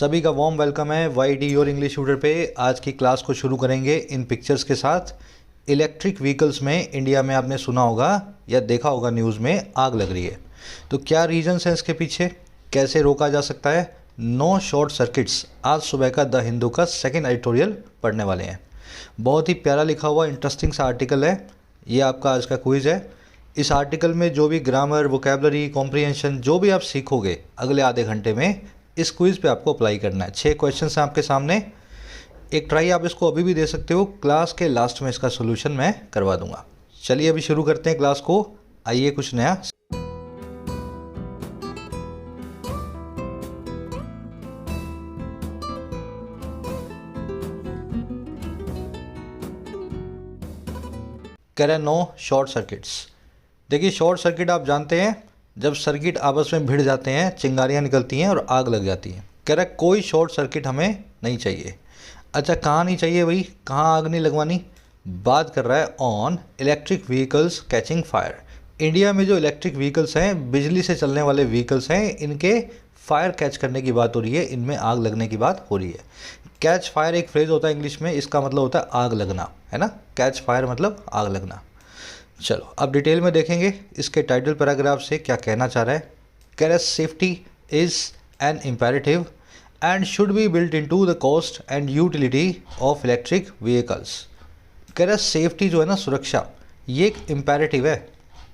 सभी का warm welcome है Y D your English tutor पे। आज की क्लास को शुरू करेंगे इन पिक्चर्स के साथ। इलेक्ट्रिक व्हीकल्स में इंडिया में आपने सुना होगा या देखा होगा न्यूज़ में आग लग रही है। तो क्या रीजंस हैं इसके पीछे, कैसे रोका जा सकता है? नो शॉर्ट सर्किट्स, आज सुबह का द हिंदू का सेकंड एडिटोरियल पढ़ने वाले हैं। बहुत ही प्यारा लिखा हुआ इंटरेस्टिंग सा आर्टिकल है। ये आपका आज का क्विज़ है। इस आर्टिकल में जो भी ग्रामर, वोकैबलरी, कॉम्प्रिहेंशन जो भी आप सीखोगे अगले आधे घंटे में इस क्विज़ पे आपको अप्लाई करना है। 6 क्वेश्चन हैं आपके सामने। एक ट्राई आप इसको अभी भी दे सकते हो, क्लास के लास्ट में इसका सोल्यूशन मैं करवा दूंगा। चलिए अभी शुरू करते हैं क्लास को। आइए कुछ नया। कह रहे नो शॉर्ट सर्किट्स। देखिए शॉर्ट सर्किट आप जानते हैं, जब सर्किट आपस में भिड़ जाते हैं, चिंगारियां निकलती हैं और आग लग जाती है। कह रहा है कोई शॉर्ट सर्किट हमें नहीं चाहिए। अच्छा कहाँ नहीं चाहिए भाई, कहाँ आग नहीं लगवानी? बात कर रहा है on electric vehicles catching fire. India में जो इलेक्ट्रिक व्हीकल्स हैं, बिजली से चलने वाले व्हीकल्स हैं, इनके फायर कैच करने की बात हो रही है, इनमें आग लगने की बात हो रही है। कैच फायर एक फ्रेज होता है इंग्लिश में, इसका मतलब होता है आग लगना, है ना। कैच फायर मतलब आग लगना। चलो अब डिटेल में देखेंगे इसके टाइटल पैराग्राफ से क्या कहना चाह रहा है। कह रहा है safety is an imperative and should be built into the cost and utility of electric vehicles. कह रहा है सेफ्टी जो है ना, सुरक्षा, ये एक इम्पेरेटिव है।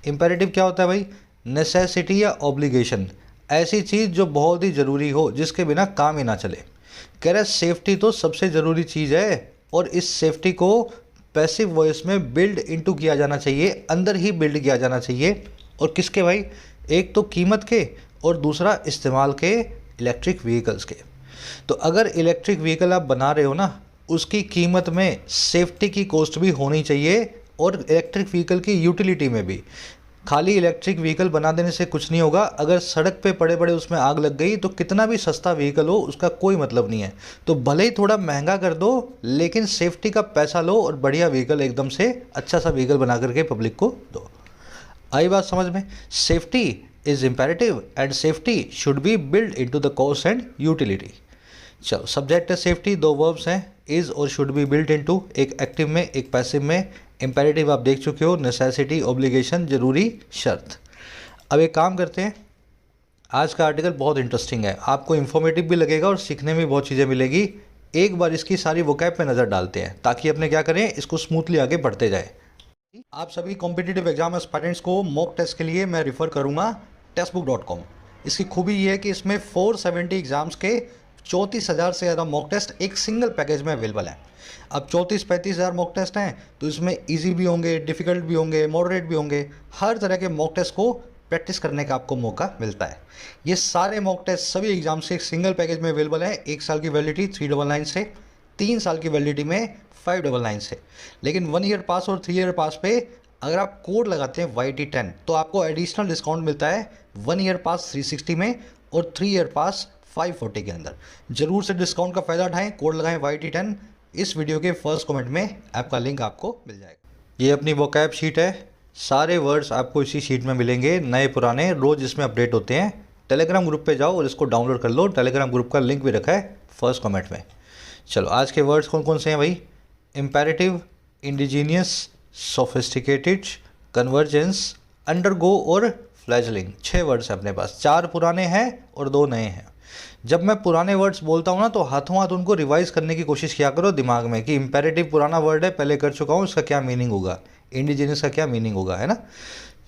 इम्पेरेटिव क्या होता है भाई? नेसेसिटी या ऑब्लिगेशन, ऐसी चीज़ जो बहुत ही ज़रूरी हो, जिसके बिना काम ही ना चले। कह रहा है सेफ्टी तो सबसे ज़रूरी चीज़ है और इस सेफ्टी को पैसिव वॉइस में बिल्ड इनटू किया जाना चाहिए, अंदर ही बिल्ड किया जाना चाहिए। और किसके भाई? एक तो कीमत के और दूसरा इस्तेमाल के, इलेक्ट्रिक व्हीकल्स के। तो अगर इलेक्ट्रिक व्हीकल आप बना रहे हो ना, उसकी कीमत में सेफ्टी की कॉस्ट भी होनी चाहिए और इलेक्ट्रिक व्हीकल की यूटिलिटी में भी। खाली इलेक्ट्रिक व्हीकल बना देने से कुछ नहीं होगा। अगर सड़क पे पड़े पड़े उसमें आग लग गई तो कितना भी सस्ता व्हीकल हो उसका कोई मतलब नहीं है। तो भले ही थोड़ा महंगा कर दो, लेकिन सेफ्टी का पैसा लो और बढ़िया व्हीकल, एकदम से अच्छा सा व्हीकल बना करके पब्लिक को दो। आई बात समझ में? Safety is imperative and safety should be build into the cost and utility. चलो सब्जेक्ट है सेफ्टी, दो वर्ब्स हैं, इज और शुड बी बिल्ट इनटू, एक एक्टिव में एक पैसिव में। इम्पेरेटिव आप देख चुके हो, नेसेसिटी, ऑब्लिगेशन, जरूरी, शर्त। अब एक काम करते हैं, आज का आर्टिकल बहुत इंटरेस्टिंग है, आपको इन्फॉर्मेटिव भी लगेगा और सीखने में बहुत चीज़ें मिलेगी। एक बार इसकी सारी वोकैब पे नज़र डालते हैं ताकि अपने क्या करें, इसको स्मूथली आगे बढ़ते जाए। आप सभी कॉम्पिटिटिव एग्जाम एस्पायरेंट्स को मॉक टेस्ट के लिए मैं रिफ़र करूँगा टेस्टबुक.com। इसकी खूबी ये है कि इसमें 470 एग्जाम्स के 34,000 से ज़्यादा मॉक टेस्ट एक सिंगल पैकेज में अवेलेबल है। अब 34-35 हज़ार मॉक टेस्ट हैं, तो इसमें इजी भी होंगे, डिफ़िकल्ट भी होंगे, मॉडरेट भी होंगे। हर तरह के मॉक टेस्ट को प्रैक्टिस करने का आपको मौका मिलता है। ये सारे मॉक टेस्ट सभी एग्जाम से एक सिंगल पैकेज में अवेलेबल है। 1 साल की वैलिडिटी 399 से, 3 साल की वैलिडिटी में 599 से। लेकिन 1 ईयर पास और 3 ईयर पास पे अगर आप कोड लगाते हैं YT10 तो आपको एडिशनल डिस्काउंट मिलता है 1 ईयर पास 360 में और 3 ईयर पास 540 के अंदर। ज़रूर से डिस्काउंट का फ़ायदा उठाएं, कोड लगाएं YT10। इस वीडियो के फर्स्ट कमेंट में आपका लिंक आपको मिल जाएगा। ये अपनी वोकैब शीट है, सारे वर्ड्स आपको इसी शीट में मिलेंगे, नए पुराने, रोज़ इसमें अपडेट होते हैं। टेलीग्राम ग्रुप पे जाओ और इसको डाउनलोड कर लो, टेलीग्राम ग्रुप का लिंक भी रखा है फर्स्ट कमेंट में। चलो आज के वर्ड्स कौन कौन से हैं भाई? Imperative, indigenous, sophisticated, convergence, undergo और फ्लैजलिंग। 6 वर्ड्स हैं अपने पास, 4 पुराने हैं और 2 नए हैं। जब मैं पुराने वर्ड्स बोलता हूँ ना, तो हाथों हाथ उनको रिवाइज करने की कोशिश किया करो दिमाग में कि इम्पेरेटिव पुराना वर्ड है, पहले कर चुका हूँ, इसका क्या मीनिंग होगा, इंडिजीनियस का क्या मीनिंग होगा, है ना।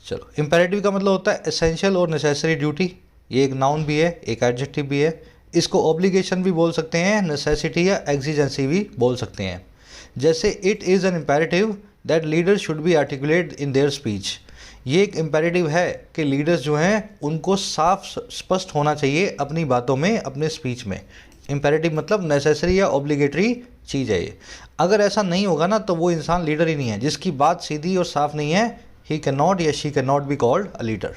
चलो इम्पेरेटिव का मतलब होता है एसेंशियल और नेसेसरी ड्यूटी। ये एक नाउन भी है, एक एडजेक्टिव भी है। इसको ऑब्लिगेशन भी बोल सकते हैं, नेसेसिटी या एग्जिजेंसी भी बोल सकते हैं। जैसे it is an imperative that leaders should be articulate in their speech. ये एक इम्पेरेटिव है कि लीडर्स जो हैं उनको साफ स्पष्ट होना चाहिए अपनी बातों में, अपने स्पीच में। इम्पेरेटिव मतलब नेसेसरी या ऑब्लिगेटरी चीज़ है ये। अगर ऐसा नहीं होगा ना, तो वो इंसान लीडर ही नहीं है। जिसकी बात सीधी और साफ नहीं है, ही कैन नॉट या she can not be called a leader.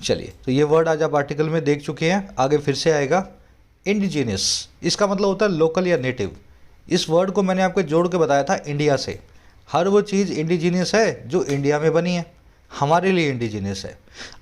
चलिए, तो ये वर्ड आज आप आर्टिकल में देख चुके हैं, आगे फिर से आएगा। इंडिजीनियस, इसका मतलब होता है लोकल या नेटिव। इस वर्ड को मैंने आपको जोड़ के बताया था इंडिया से। हर वो चीज़ इंडिजीनियस है जो इंडिया में बनी है। हमारे लिए इंडिजीनियस है।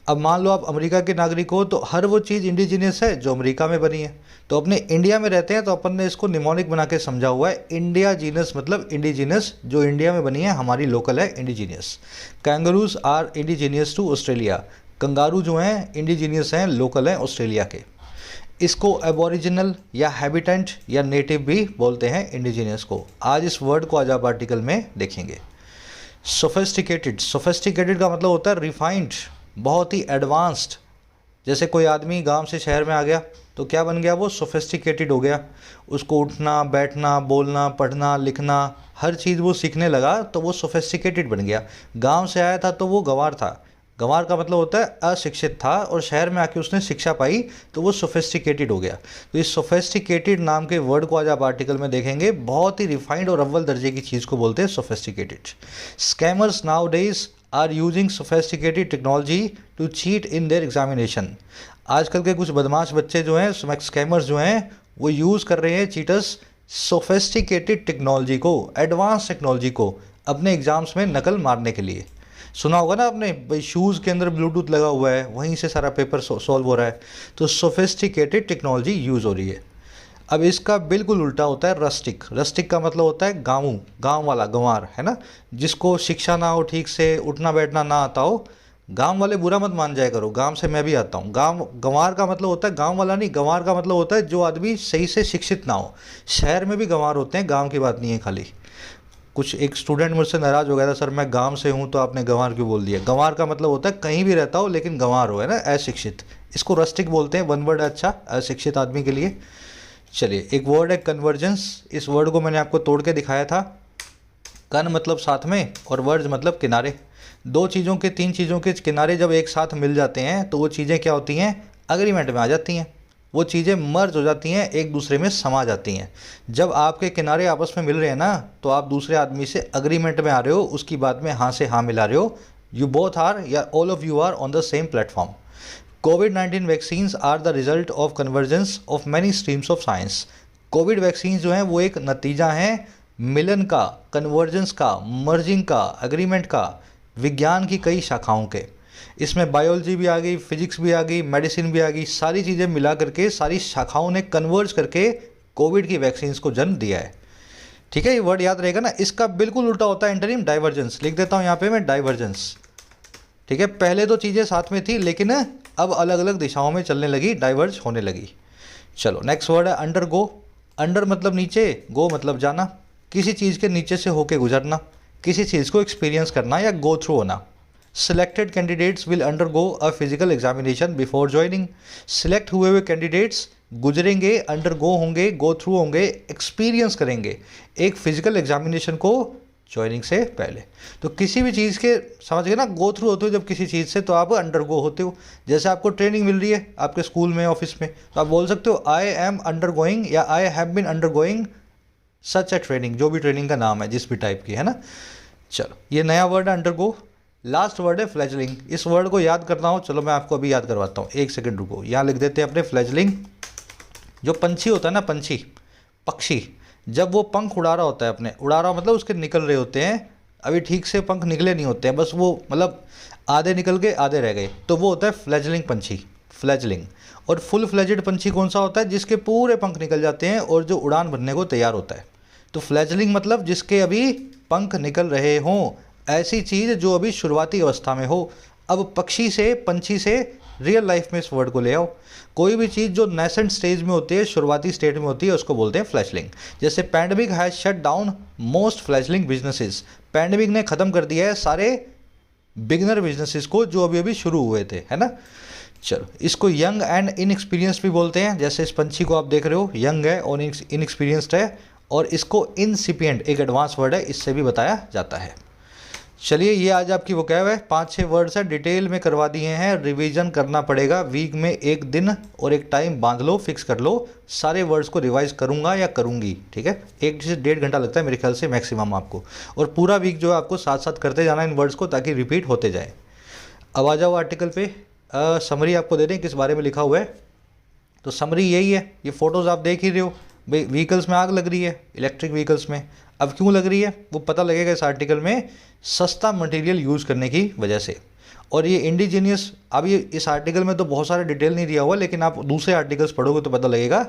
अब मान लो आप अमेरिका के नागरिक हो तो हर वो चीज़ इंडिजीनियस है जो अमेरिका में बनी है। तो अपने इंडिया में रहते हैं तो अपन ने इसको निमोनिक बना के समझा हुआ है, इंडिया जीनस मतलब इंडिजीनियस, जो इंडिया में बनी है हमारी लोकल है indigenous. Kangaroos are indigenous to Australia, kangaroo जो हैं इंडिजीनियस हैं, लोकल हैं ऑस्ट्रेलिया के। इसको एबोरिजिनल या हैबिटेंट या नेटिव भी बोलते हैं इंडिजीनियस को। आज इस वर्ड को आज आप आर्टिकल में देखेंगे। सोफिस्टिकेटेड, सोफिस्टिकेटेड का मतलब होता है रिफाइंड, बहुत ही एडवांस्ड। जैसे कोई आदमी गांव से शहर में आ गया तो क्या बन गया, वो सोफिस्टिकेटेड हो गया। उसको उठना बैठना बोलना पढ़ना लिखना हर चीज़ वो सीखने लगा तो वो सोफिस्टिकेटेड बन गया। गांव से आया था तो वो गंवार था, गंवार का मतलब होता है अशिक्षित था, और शहर में आके उसने शिक्षा पाई तो वो सोफिस्टिकेटेड हो गया। तो इस सोफिस्टिकेटेड नाम के वर्ड को आज आप आर्टिकल में देखेंगे। बहुत ही रिफाइंड और अव्वल दर्जे की चीज़ को बोलते हैं sophisticated. Scammers nowadays are using sophisticated technology to cheat in their examination. आजकल के कुछ बदमाश बच्चे जो हैं, स्कैमर्स जो हैं, वो यूज़ कर रहे हैं, चीटर्स, सोफिस्टिकेटेड टेक्नोलॉजी को, एडवांस टेक्नोलॉजी को अपने एग्जाम्स में नकल मारने के लिए। सुना होगा ना आपने, भाई शूज़ के अंदर ब्लूटूथ लगा हुआ है, वहीं से सारा पेपर सॉल्व हो रहा है। तो सोफिस्टिकेटेड टेक्नोलॉजी यूज़ हो रही है। अब इसका बिल्कुल उल्टा होता है रस्टिक। रस्टिक का मतलब होता है गाँव, गाँव वाला, गंवार, है ना, जिसको शिक्षा ना हो, ठीक से उठना बैठना ना आता हो। गांव वाले बुरा मत मान जाया करो, गांव से मैं भी आता हूँ। गांव, गंवार का मतलब होता है गांव वाला नहीं, गंवार का मतलब होता है जो आदमी सही से शिक्षित ना हो। शहर में भी गंवार होते हैं, गांव की बात नहीं है खाली। कुछ एक स्टूडेंट मुझसे नाराज़ हो गया था, सर मैं गांव से हूँ तो आपने गंवार क्यों बोल दिया। गंवार का मतलब होता है कहीं भी रहता हो लेकिन गंवार हो, है ना, अशिक्षित। इसको रस्टिक बोलते हैं, वन वर्ड अच्छा अशिक्षित आदमी के लिए। चलिए, एक वर्ड है कन्वर्जेंस। इस वर्ड को मैंने आपको तोड़ के दिखाया था। कन मतलब साथ में और वर्ज मतलब किनारे। दो चीज़ों के, तीन चीज़ों के किनारे जब एक साथ मिल जाते हैं तो वो चीज़ें क्या होती हैं, अग्रीमेंट में आ जाती हैं। वो चीज़ें मर्ज हो जाती हैं, एक दूसरे में समा जाती हैं। जब आपके किनारे आपस में मिल रहे हैं ना, तो आप दूसरे आदमी से अग्रीमेंट में आ रहे हो, उसकी बात में हाँ से हाँ मिला रहे हो। यू बोथ आर या all of you are on the same platform. कोविड-19 vaccines are the result of convergence of many streams of science. COVID vaccine जो हैं वो एक नतीजा हैं मिलन का, कन्वर्जेंस का, मर्जिंग का, एग्रीमेंट का, विज्ञान की कई शाखाओं के। इसमें बायोलॉजी भी आ गई, फिजिक्स भी आ गई, मेडिसिन भी आ गई, सारी चीज़ें मिला करके, सारी शाखाओं ने कन्वर्ज करके कोविड की वैक्सीन्स को जन्म दिया है। ठीक है, ये वर्ड याद रहेगा ना। इसका बिल्कुल उल्टा होता है एंटोनिम डाइवर्जेंस। लिख देता हूँ यहाँ पे मैं, डाइवर्जेंस। ठीक है, पहले तो चीज़ें साथ में थी लेकिन अब अलग अलग दिशाओं में चलने लगी, डाइवर्ज होने लगी। चलो नेक्स्ट वर्ड है अंडर गो। अंडर मतलब नीचे, गो मतलब जाना, किसी चीज़ के नीचे से होके गुजरना, किसी चीज़ को एक्सपीरियंस करना या गो थ्रू होना। Selected candidates will undergo a physical examination before joining. Select हुए हुए कैंडिडेट्स गुजरेंगे, अंडरगो होंगे, गो थ्रू होंगे, एक्सपीरियंस करेंगे एक फिजिकल एग्जामिनेशन को ज्वाइनिंग से पहले। तो किसी भी चीज़ के, समझ गए ना, गो थ्रू होते हो जब किसी चीज़ से, तो आप अंडरगो होते हो। जैसे आपको ट्रेनिंग मिल रही है आपके स्कूल में, ऑफिस में, तो आप बोल सकते हो आई एम अंडरगोइंग या I have been undergoing such a training, जो भी ट्रेनिंग का नाम है, जिस भी टाइप की, है ना। चलो, ये नया वर्ड है अंडरगो। लास्ट वर्ड है फ्लैजलिंग। इस वर्ड को याद करना हो, चलो मैं आपको अभी याद करवाता हूँ, एक सेकंड रुको। यहाँ लिख देते हैं अपने फ्लैजलिंग। जो पंछी होता है ना, पंछी, पक्षी, जब वो पंख उड़ा रहा होता है, अपने उड़ा रहा मतलब उसके निकल रहे होते हैं, अभी ठीक से पंख निकले नहीं होते हैं, बस वो मतलब आधे निकल गए आधे रह गए, तो वो होता है फ्लैजलिंग पंछी, फ्लैजलिंग। और फुल फ्लैजेड पंछी कौन सा होता है, जिसके पूरे पंख निकल जाते हैं और जो उड़ान भरने को तैयार होता है। तो फ्लैजलिंग मतलब जिसके अभी पंख निकल रहे हों, ऐसी चीज़ जो अभी शुरुआती अवस्था में हो। अब पक्षी से, पंछी से रियल लाइफ में इस वर्ड को ले आओ। कोई भी चीज़ जो नेसेंट स्टेज में होती है, शुरुआती स्टेज में होती है, उसको बोलते हैं फ्लैजलिंग। जैसे pandemic has shut down most fledgling businesses. Pandemic ने ख़त्म कर दिया है सारे बिगनर बिजनेसेस को जो अभी अभी शुरू हुए थे, है ना। चलो, इसको यंग एंड इनएक्सपीरियंस्ड भी बोलते हैं। जैसे इस पंछी को आप देख रहे हो, यंग है और इनएक्सपीरियंस्ड है। और इसको इनसिपिएंट, एक एडवांस वर्ड है, इससे भी बताया जाता है। चलिए, ये आज आपकी वोकैब है, 5-6 वर्ड्स है, डिटेल में करवा दिए हैं। रिवीजन करना पड़ेगा, वीक में एक दिन और एक टाइम बांध लो, फिक्स कर लो। सारे वर्ड्स को रिवाइज करूंगा या करूंगी, ठीक है। 1 से 1.5 घंटा लगता है मेरे ख्याल से मैक्सिमम आपको, और पूरा वीक जो है आपको साथ साथ करते जाना इन वर्ड्स को, ताकि रिपीट होते जाए। अब आ जाओ आर्टिकल पे। समरी आपको दे दें किस बारे में लिखा हुआ है। तो समरी यही है, ये फ़ोटोज़ आप देख ही रहे हो। भाई व्हीकल्स में आग लग रही है, इलेक्ट्रिक व्हीकल्स में। अब क्यों लग रही है वो पता लगेगा इस आर्टिकल में, सस्ता मटेरियल यूज़ करने की वजह से। और ये इंडिजीनियस, अब ये इस आर्टिकल में तो बहुत सारे डिटेल नहीं दिया हुआ, लेकिन आप दूसरे आर्टिकल्स पढ़ोगे तो पता लगेगा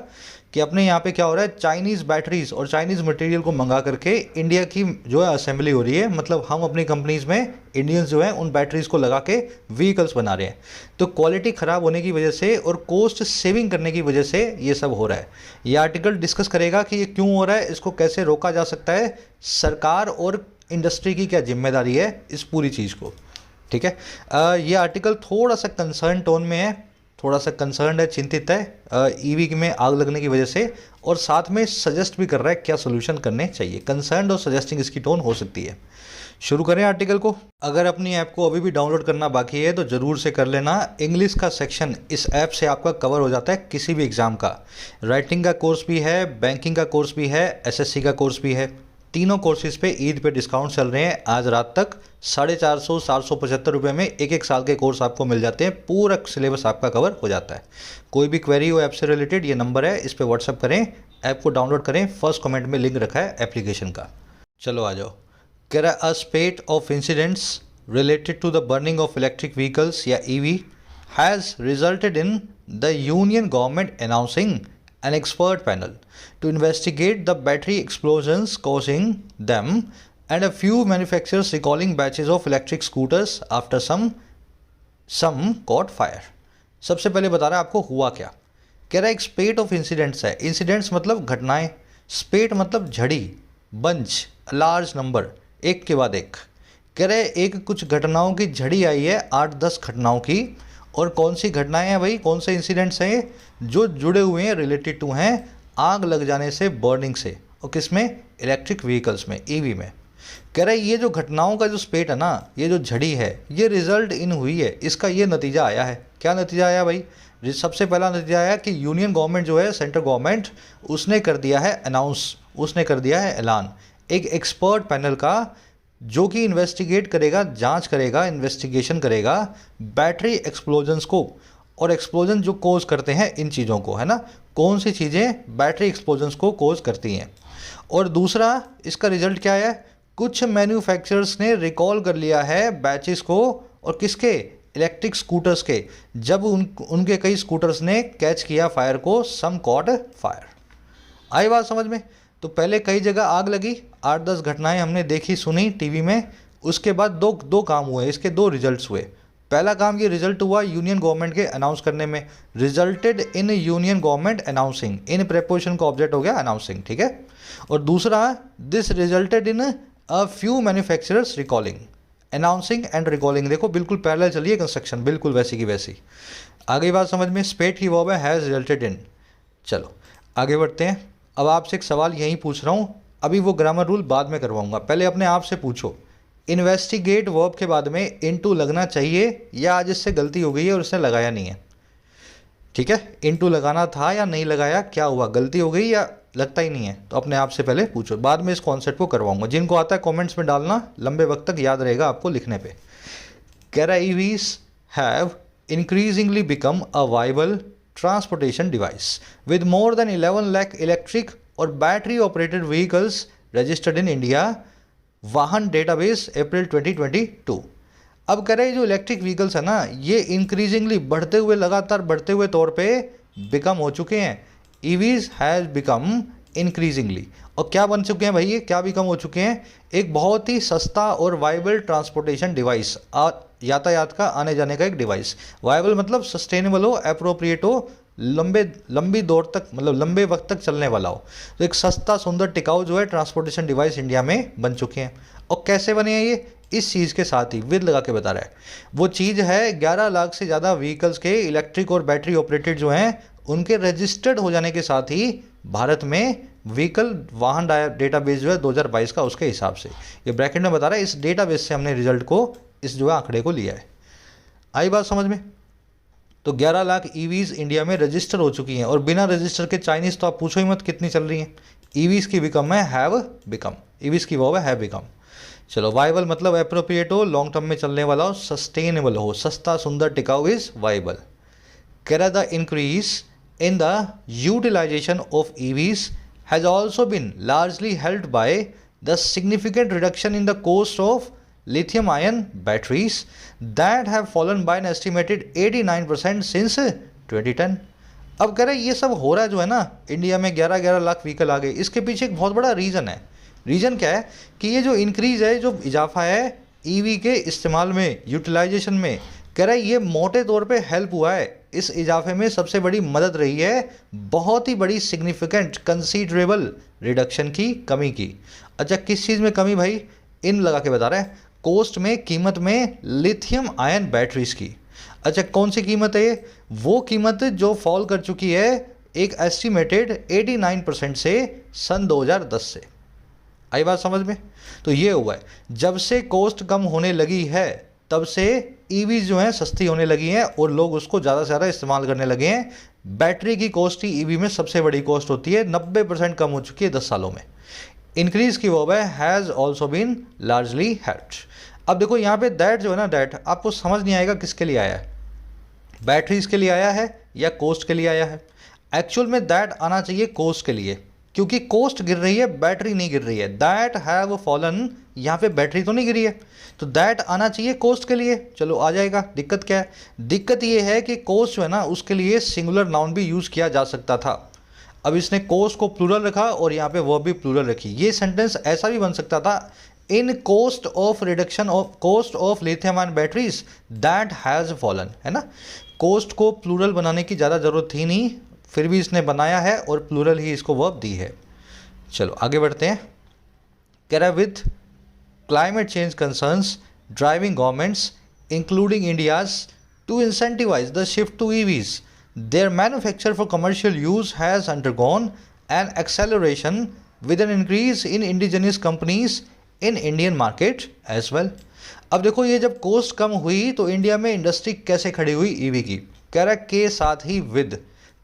कि अपने यहाँ पे क्या हो रहा है, चाइनीज़ बैटरीज और चाइनीज़ मटेरियल को मंगा करके इंडिया की जो है असेंबली हो रही है। मतलब हम अपनी कंपनीज़ में इंडियंस जो है उन बैटरीज को लगा के व्हीकल्स बना रहे हैं। तो क्वालिटी ख़राब होने की वजह से और कॉस्ट सेविंग करने की वजह से ये सब हो रहा है। ये आर्टिकल डिस्कस करेगा कि ये क्यों हो रहा है, इसको कैसे रोका जा सकता है, सरकार और इंडस्ट्री की क्या जिम्मेदारी है इस पूरी चीज़ को। ठीक है, ये आर्टिकल थोड़ा सा कंसर्न टोन में है, थोड़ा सा कंसर्न है, चिंतित है ईवी में आग लगने की वजह से, और साथ में सजेस्ट भी कर रहा है क्या सोल्यूशन करने चाहिए। कंसर्न और सजेस्टिंग इसकी टोन हो सकती है। शुरू करें आर्टिकल को। अगर अपनी ऐप को अभी भी डाउनलोड करना बाकी है तो ज़रूर से कर लेना। इंग्लिश का सेक्शन इस ऐप से आपका कवर हो जाता है किसी भी एग्ज़ाम का। राइटिंग का कोर्स भी है, बैंकिंग का कोर्स भी है, एसएससी का कोर्स भी है। तीनों कोर्सेज़ पे ईद पे डिस्काउंट चल रहे हैं। आज रात तक 450-775 रुपये में एक साल के कोर्स आपको मिल जाते हैं। पूरा सिलेबस आपका कवर हो जाता है। कोई भी क्वेरी हो ऐप से रिलेटेड, ये नंबर है, इस पर व्हाट्सअप करें, ऐप को डाउनलोड करें। फर्स्ट कमेंट में लिंक रखा है एप्लीकेशन का। चलो आ जाओ। कह रहा a spate of incidents related to the burning of electric vehicles या EV has resulted in the union government announcing an expert panel to investigate the battery explosions causing them and a few manufacturers recalling batches of electric scooters after some caught fire। सबसे पहले बता रहा है आपको हुआ क्या। कह रहा है एक स्पेट ऑफ इंसिडेंट्स है। इंसिडेंट्स मतलब घटनाएं, स्पेट मतलब झड़ी, बंच, लार्ज नंबर, एक के बाद एक। कह रहे एक कुछ घटनाओं की झड़ी आई है, 8-10 घटनाओं की। और कौन सी घटनाएं हैं भाई, कौन से इंसिडेंट्स हैं जो जुड़े हुए हैं, रिलेटेड टू हैं आग लग जाने से, बर्निंग से। और किस में, इलेक्ट्रिक व्हीकल्स में, ईवी में। कह रहा है ये जो घटनाओं का जो स्पेट है ना, ये जो झड़ी है, ये रिजल्ट इन हुई है, इसका ये नतीजा आया है। क्या नतीजा आया भाई, सबसे पहला नतीजा आया कि यूनियन गवर्नमेंट जो है, सेंट्रल गवर्नमेंट, उसने कर दिया है अनाउंस, उसने कर दिया है ऐलान एक एक्सपर्ट पैनल का, जो कि इन्वेस्टिगेट करेगा, जांच करेगा, इन्वेस्टिगेशन करेगा बैटरी एक्सप्लोजन्स को। और एक्सप्लोजन जो कोज करते हैं इन चीज़ों को, है ना, कौन सी चीज़ें बैटरी एक्सप्लोजन्स को कोज करती हैं। और दूसरा इसका रिजल्ट क्या है, कुछ मैन्युफैक्चरर्स ने रिकॉल कर लिया है बैचेस को, और किसके, इलेक्ट्रिक स्कूटर्स के। जब उनके कई स्कूटर्स ने कैच किया फायर को, सम कॉट फायर। आई बात समझ में। तो पहले कई जगह आग लगी, 8-10 घटनाएं हमने देखी सुनी टीवी में। उसके बाद दो काम हुए, इसके 2 रिजल्ट्स हुए। पहला काम ये रिजल्ट हुआ यूनियन गवर्नमेंट के अनाउंस करने में, resulted in union government announcing, in preposition का ऑब्जेक्ट हो गया अनाउंसिंग, ठीक है। और दूसरा, this resulted in a few manufacturers recalling. Announcing and recalling देखो बिल्कुल पैरेलल चलिए कंस्ट्रक्शन, बिल्कुल वैसी की वैसी। आगे बात समझ में, स्पेट की वर्ब है हैज़ रिजल्टेड इन। चलो आगे बढ़ते हैं। अब आपसे एक सवाल यहीं पूछ रहा हूँ, अभी वो ग्रामर रूल बाद में करवाऊंगा, पहले अपने आप से पूछो, इन्वेस्टिगेट वर्ब के बाद में इनटू लगना चाहिए या आज इससे गलती हो गई है और उसने लगाया नहीं है। ठीक है, इनटू लगाना था या नहीं लगाया, क्या हुआ, गलती हो गई या लगता ही नहीं है, तो अपने आप से पहले पूछो, बाद में इस कॉन्सेप्ट को करवाऊंगा। जिनको आता है कमेंट्स में डालना, लंबे वक्त तक याद रहेगा आपको लिखने पे। कह रहा EVs have increasingly become a viable transportation device with more than 11 lakh electric और battery operated vehicles registered in India, वाहन डेटाबेस अप्रैल 2022। अब कह रहे हैं जो इलेक्ट्रिक व्हीकल्स है ना, ये इंक्रीजिंगली बढ़ते हुए, लगातार बढ़ते हुए तौर पे बिकम हो चुके हैं। ईवीज हैज़ बिकम इंक्रीजिंगली, और क्या बन चुके हैं भाई, ये क्या बिकम हो चुके हैं, एक बहुत ही सस्ता और वाइबल ट्रांसपोर्टेशन डिवाइस, यातायात का आने जाने का एक डिवाइस। वाइबल मतलब सस्टेनेबल हो, अप्रोप्रिएट हो, लंबी दौर तक, मतलब लंबे वक्त तक चलने वाला हो। तो एक सस्ता, सुंदर, टिकाऊ जो है ट्रांसपोर्टेशन डिवाइस इंडिया में बन चुके हैं। और कैसे बने हैं ये, इस चीज़ के साथ ही विद लगा के बता रहा है। वो चीज़ है 11 लाख से ज़्यादा व्हीकल्स के इलेक्ट्रिक और बैटरी ऑपरेटेड जो हैं, उनके रजिस्टर्ड हो जाने के साथ ही भारत में व्हीकल वाहन डेटाबेस जो है 2022 का, उसके हिसाब से ये ब्रैकेट में बता रहा है। इस डेटाबेस से हमने रिजल्ट को, इस जो है आंकड़े को लिया है। आई बात समझ में। तो 11 लाख ईवीज इंडिया में रजिस्टर हो चुकी हैं, और बिना रजिस्टर के चाइनीज़ तो आप पूछो ही मत कितनी चल रही हैं। ईवीज की बिकम है हैव बिकम, ईवीज की वर्ब है हैव बिकम। चलो, वाइबल मतलब एप्रोप्रिएट हो, लॉन्ग टर्म में चलने वाला हो, सस्टेनेबल हो, सस्ता, सुंदर, टिकाऊ इज वाइबल। कह रहा the increase in the utilization of EVs has also been largely helped by the significant reduction in the cost of lithium ion batteries that have fallen by an estimated 89% since 2010। अब कह रहे ये सब हो रहा है जो है ना, इंडिया में 11-11 लाख व्हीकल आ गए, इसके पीछे एक बहुत बड़ा रीज़न है। रीज़न क्या है कि ये जो इंक्रीज़ है, जो इजाफा है ईवी के इस्तेमाल में, यूटिलाइजेशन में, कह रहा है ये मोटे तौर पे हेल्प हुआ है। इस इजाफे में सबसे बड़ी मदद रही है बहुत ही बड़ी सिग्निफिकेंट कंसीडरेबल रिडक्शन की, कमी की। अच्छा, किस चीज़ में कमी भाई? इन लगा के बता रहा है, कॉस्ट में, कीमत में लिथियम आयन बैटरीज की। अच्छा, कौन सी कीमत है ये? वो कीमत जो फॉल कर चुकी है एक एस्टिमेटेड 89% से सन 2010 से। आई बात समझ में? तो ये हुआ है, जब से कॉस्ट कम होने लगी है तब से ईवी जो हैं सस्ती होने लगी हैं और लोग उसको ज़्यादा से ज़्यादा इस्तेमाल करने लगे हैं। बैटरी की कॉस्ट ही ईवी में सबसे बड़ी कॉस्ट होती है, 90% कम हो चुकी है 10 सालों में। इंक्रीज की वो है has also been largely helped. अब देखो यहाँ पे दैट जो है ना, दैट आपको समझ नहीं आएगा किसके लिए आया है, बैटरीज के लिए आया है या कोस्ट के लिए आया है। एक्चुअल में दैट आना चाहिए कोस्ट के लिए, क्योंकि कोस्ट गिर रही है, बैटरी नहीं गिर रही है। दैट हैव फॉलन, यहाँ पे बैटरी तो नहीं गिरी है, तो दैट आना चाहिए कोस्ट के लिए। चलो आ जाएगा। दिक्कत क्या है? दिक्कत ये है कि कोस्ट जो है ना, उसके लिए सिंगुलर नाउन भी यूज़ किया जा सकता था। अब इसने कोस्ट को प्लूरल रखा और यहाँ पे वर्ब भी प्लूरल रखी। ये सेंटेंस ऐसा भी बन सकता था, in cost of reduction of cost of lithium ion batteries that has fallen, है ना। कोस्ट को प्लूरल बनाने की ज़्यादा ज़रूरत थी नहीं, फिर भी इसने बनाया है और प्लूरल ही इसको वर्ब दी है। चलो आगे बढ़ते हैं। कह रहा है with climate change concerns driving governments, including India's, to incentivize the shift to EVs. Their manufacture for commercial use has undergone an acceleration with an increase in indigenous companies in Indian market as well. अब देखो, ये जब cost कम हुई तो India में industry कैसे खड़ी हुई ईवी की? कह रहा है के साथ ही विद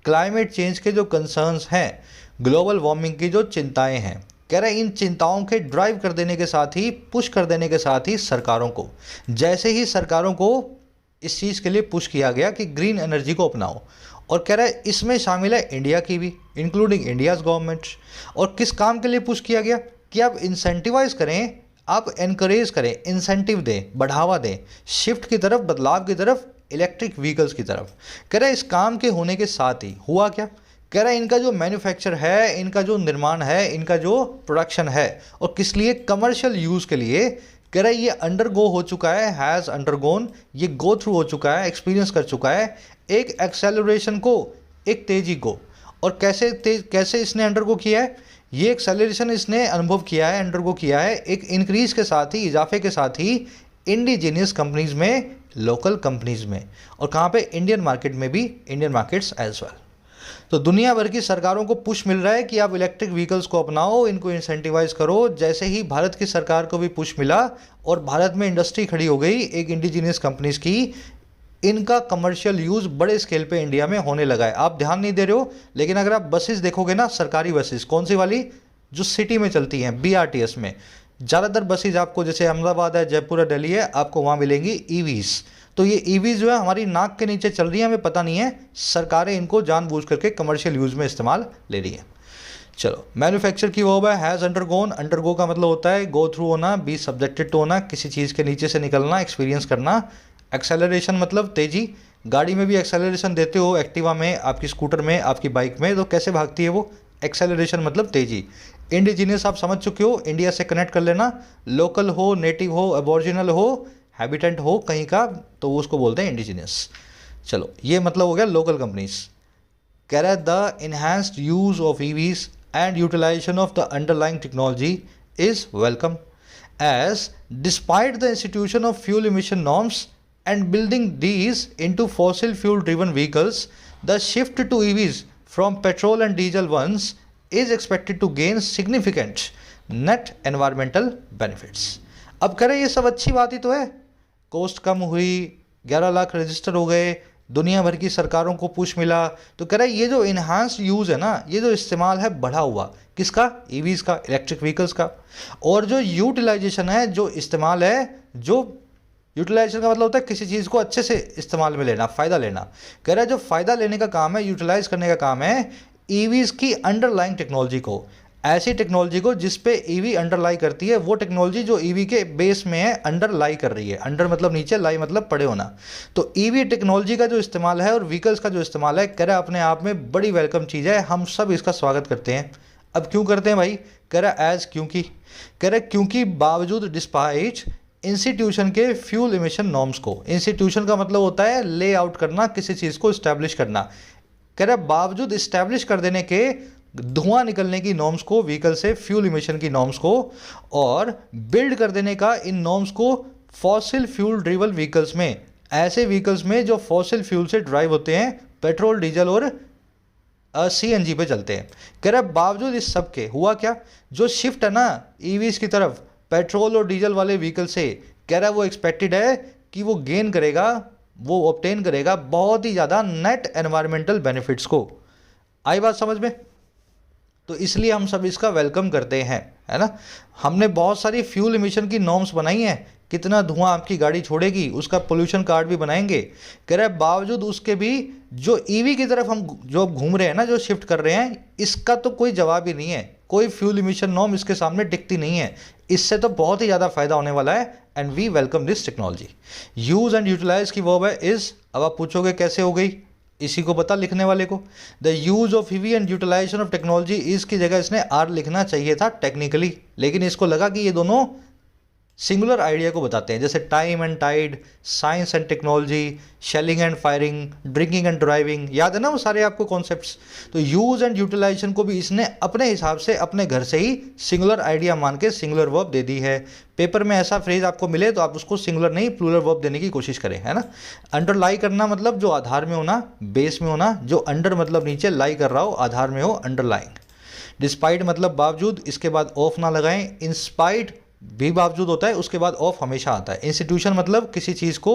क्लाइमेट चेंज के जो कंसर्न्स हैं, ग्लोबल वार्मिंग की जो चिंताएं हैं, कह रहे हैं इन चिंताओं के ड्राइव कर देने के साथ ही, पुश कर देने के साथ ही सरकारों को, जैसे ही सरकारों को इस चीज़ के लिए पुश किया गया कि ग्रीन एनर्जी को अपनाओ, और कह रहा है इसमें शामिल है इंडिया की भी, इंक्लूडिंग इंडियाज़ गवर्नमेंट। और किस काम के लिए पुश किया गया कि आप इंसेंटिवाइज करें, आप एनकरेज करें, इंसेंटिव दें, बढ़ावा दें शिफ्ट की तरफ, बदलाव की तरफ, इलेक्ट्रिक व्हीकल्स की तरफ। कह रहा है इस काम के होने के साथ ही हुआ क्या? कह रहा है इनका जो मैन्युफैक्चर है, इनका जो निर्माण है, इनका जो प्रोडक्शन है, और किस लिए? कमर्शियल यूज़ के लिए। कह रहा है ये अंडरगो हो चुका है, हैज़ अंडरगोन, ये गो थ्रू हो चुका है, एक्सपीरियंस कर चुका है एक एक्सेलरेशन को, एक तेज़ी को। और कैसे इसने अंडरगो किया है? ये एक्सेलरेशन इसने अनुभव किया है, अंडरगो किया है एक इंक्रीज़ के साथ ही, इजाफे के साथ ही इंडिजीनियस कंपनीज़ में, लोकल कंपनीज़ में, और कहाँ पे? इंडियन मार्केट में भी, इंडियन मार्केट्स एज वेल। तो दुनिया भर की सरकारों को पुश मिल रहा है कि आप इलेक्ट्रिक व्हीकल्स को अपनाओ, इनको इंसेंटिवाइज करो। जैसे ही भारत की सरकार को भी पुश मिला और भारत में इंडस्ट्री खड़ी हो गई एक इंडिजीनियस कंपनीज की, इनका कमर्शियल यूज़ बड़े स्केल पे इंडिया में होने लगा है। आप ध्यान नहीं दे रहे हो, लेकिन अगर आप बसेस देखोगे ना, सरकारी बसेस, कौन सी वाली? जो सिटी में चलती हैं, BRTS में ज़्यादातर बसेज आपको, जैसे अहमदाबाद है, जयपुर है, दिल्ली है, आपको वहाँ मिलेंगी ईवीज़। तो ये ईवीज़ जो है हमारी नाक के नीचे चल रही है, हमें पता नहीं है, सरकारें इनको जानबूझ करके कमर्शियल यूज़ में इस्तेमाल ले रही हैं। चलो, मैन्युफैक्चर की वर्ब है हैज़ अंडरगोन। अंडरगो का मतलब होता है गो थ्रू होना, बी सब्जेक्टेड टू होना, किसी चीज़ के नीचे से निकलना, एक्सपीरियंस करना। एक्सेलरेशन मतलब तेज़ी। गाड़ी में भी एक्सेलरेशन देते हो, एक्टिवा में, आपकी स्कूटर में, आपकी बाइक में, तो कैसे भागती है वो? एक्सेलरेशन मतलब तेज़ी। इंडिजीनियस आप समझ चुके हो, इंडिया से कनेक्ट कर लेना, लोकल हो, नेटिव हो, अबॉर्जिनल हो, हैबिटेंट हो कहीं का, तो वो उसको बोलते हैं इंडिजीनियस। चलो, ये मतलब हो गया लोकल कंपनीज। कह रहा है the enhanced use of EVs and utilization of the underlying technology is welcome, as despite the institution of fuel emission norms and building these into fossil fuel driven vehicles, the shift to EVs from petrol and diesel once is expected to gain significant net environmental benefits। अब कह रहे ये सब अच्छी बात ही तो है, cost कम हुई, 11 लाख रजिस्टर हो गए, दुनिया भर की सरकारों को पुश मिला, तो कह रहा है ये जो इन्हांस्ड यूज़ है ना, ये जो इस्तेमाल है बढ़ा हुआ, किसका? ईवीज़ का, इलेक्ट्रिक व्हीकल्स का। और जो यूटिलाइजेशन है, जो इस्तेमाल है, जो यूटिलाइजेशन का मतलब होता है किसी चीज़ को अच्छे से इस्तेमाल में लेना, फ़ायदा लेना। कह रहा है जो फ़ायदा लेने का काम है, यूटिलाइज करने का काम है ईवीज़ की अंडरलाइंग टेक्नोलॉजी को, ऐसी टेक्नोलॉजी को जिस पे ईवी अंडरलाई करती है, वो टेक्नोलॉजी जो ईवी के बेस में है अंडरलाई कर रही है। अंडर मतलब नीचे, लाई मतलब पड़े होना। तो ईवी टेक्नोलॉजी का जो इस्तेमाल है और व्हीकल्स का जो इस्तेमाल है, कह रहा अपने आप में बड़ी वेलकम चीज़ है, हम सब इसका स्वागत करते हैं। अब क्यों करते हैं भाई? कह रहा एज, क्योंकि, कह रहा क्योंकि बावजूद डिस्पाइट इंस्टीट्यूशन के फ्यूल इमिशन नॉर्म्स को, इंस्टीट्यूशन का मतलब होता है ले आउट करना, किसी चीज़ को इस्टेब्लिश करना, कह रहा बावजूद इस्टेब्लिश कर देने के धुआं निकलने की नॉर्म्स को, व्हीकल से फ्यूल इमिशन की नॉर्म्स को, और बिल्ड कर देने का इन नॉर्म्स को फॉसिल फ्यूल ड्रिवन व्हीकल्स में, ऐसे व्हीकल्स में जो फॉसिल फ्यूल से ड्राइव होते हैं, पेट्रोल, डीजल और सीएनजी पे चलते हैं। कह रहा बावजूद इस सब के हुआ क्या, जो शिफ्ट है ना ईवीज की तरफ पेट्रोल और डीजल वाले व्हीकल से, कह रहा है वो एक्सपेक्टेड है कि वो गेन करेगा, वो ऑब्टेन करेगा बहुत ही ज़्यादा नेट एनवायरमेंटल बेनिफिट्स को। आई बात समझ में? तो इसलिए हम सब इसका वेलकम करते हैं, है ना। हमने बहुत सारी फ्यूल इमिशन की नॉर्म्स बनाई हैं, कितना धुआं आपकी गाड़ी छोड़ेगी उसका पोल्यूशन कार्ड भी बनाएंगे। कह रहे बावजूद उसके भी जो ईवी की तरफ हम जो घूम रहे हैं ना, जो शिफ्ट कर रहे हैं, इसका तो कोई जवाब ही नहीं है, कोई फ्यूल इमिशन नॉर्म इसके सामने टिकती नहीं है। इससे तो बहुत ही ज़्यादा फायदा होने वाला है, and we welcome this technology. Use and utilize की वर्ब है इज़। अब आप पूछोगे कैसे हो गई, इसी को पता लिखने वाले को। The use of EV and utilization of technology is की जगह इसने आर लिखना चाहिए था टेक्निकली, लेकिन इसको लगा कि ये दोनों सिंगुलर आइडिया को बताते हैं, जैसे time and tide, science and technology, shelling and firing, drinking and driving, याद है ना वो सारे आपको कॉन्सेप्ट्स। तो यूज एंड यूटिलाइजेशन को भी इसने अपने हिसाब से अपने घर से ही सिंगुलर आइडिया मान के सिंगुलर वर्ब दे दी है। पेपर में ऐसा फ्रेज आपको मिले तो आप उसको सिंगुलर नहीं प्लूरल वर्ब देने की कोशिश करें, है ना। अंडरलाई करना मतलब जो आधार में होना, बेस में होना, जो अंडर मतलब नीचे, लाई कर रहा हो, आधार में हो, अंडरलाइंग। डिस्पाइट मतलब बावजूद, इसके बाद ऑफ ना लगाएं। इंस्पाइट भी बावजूद होता है, उसके बाद ऑफ हमेशा आता है। इंस्टीट्यूशन मतलब किसी चीज़ को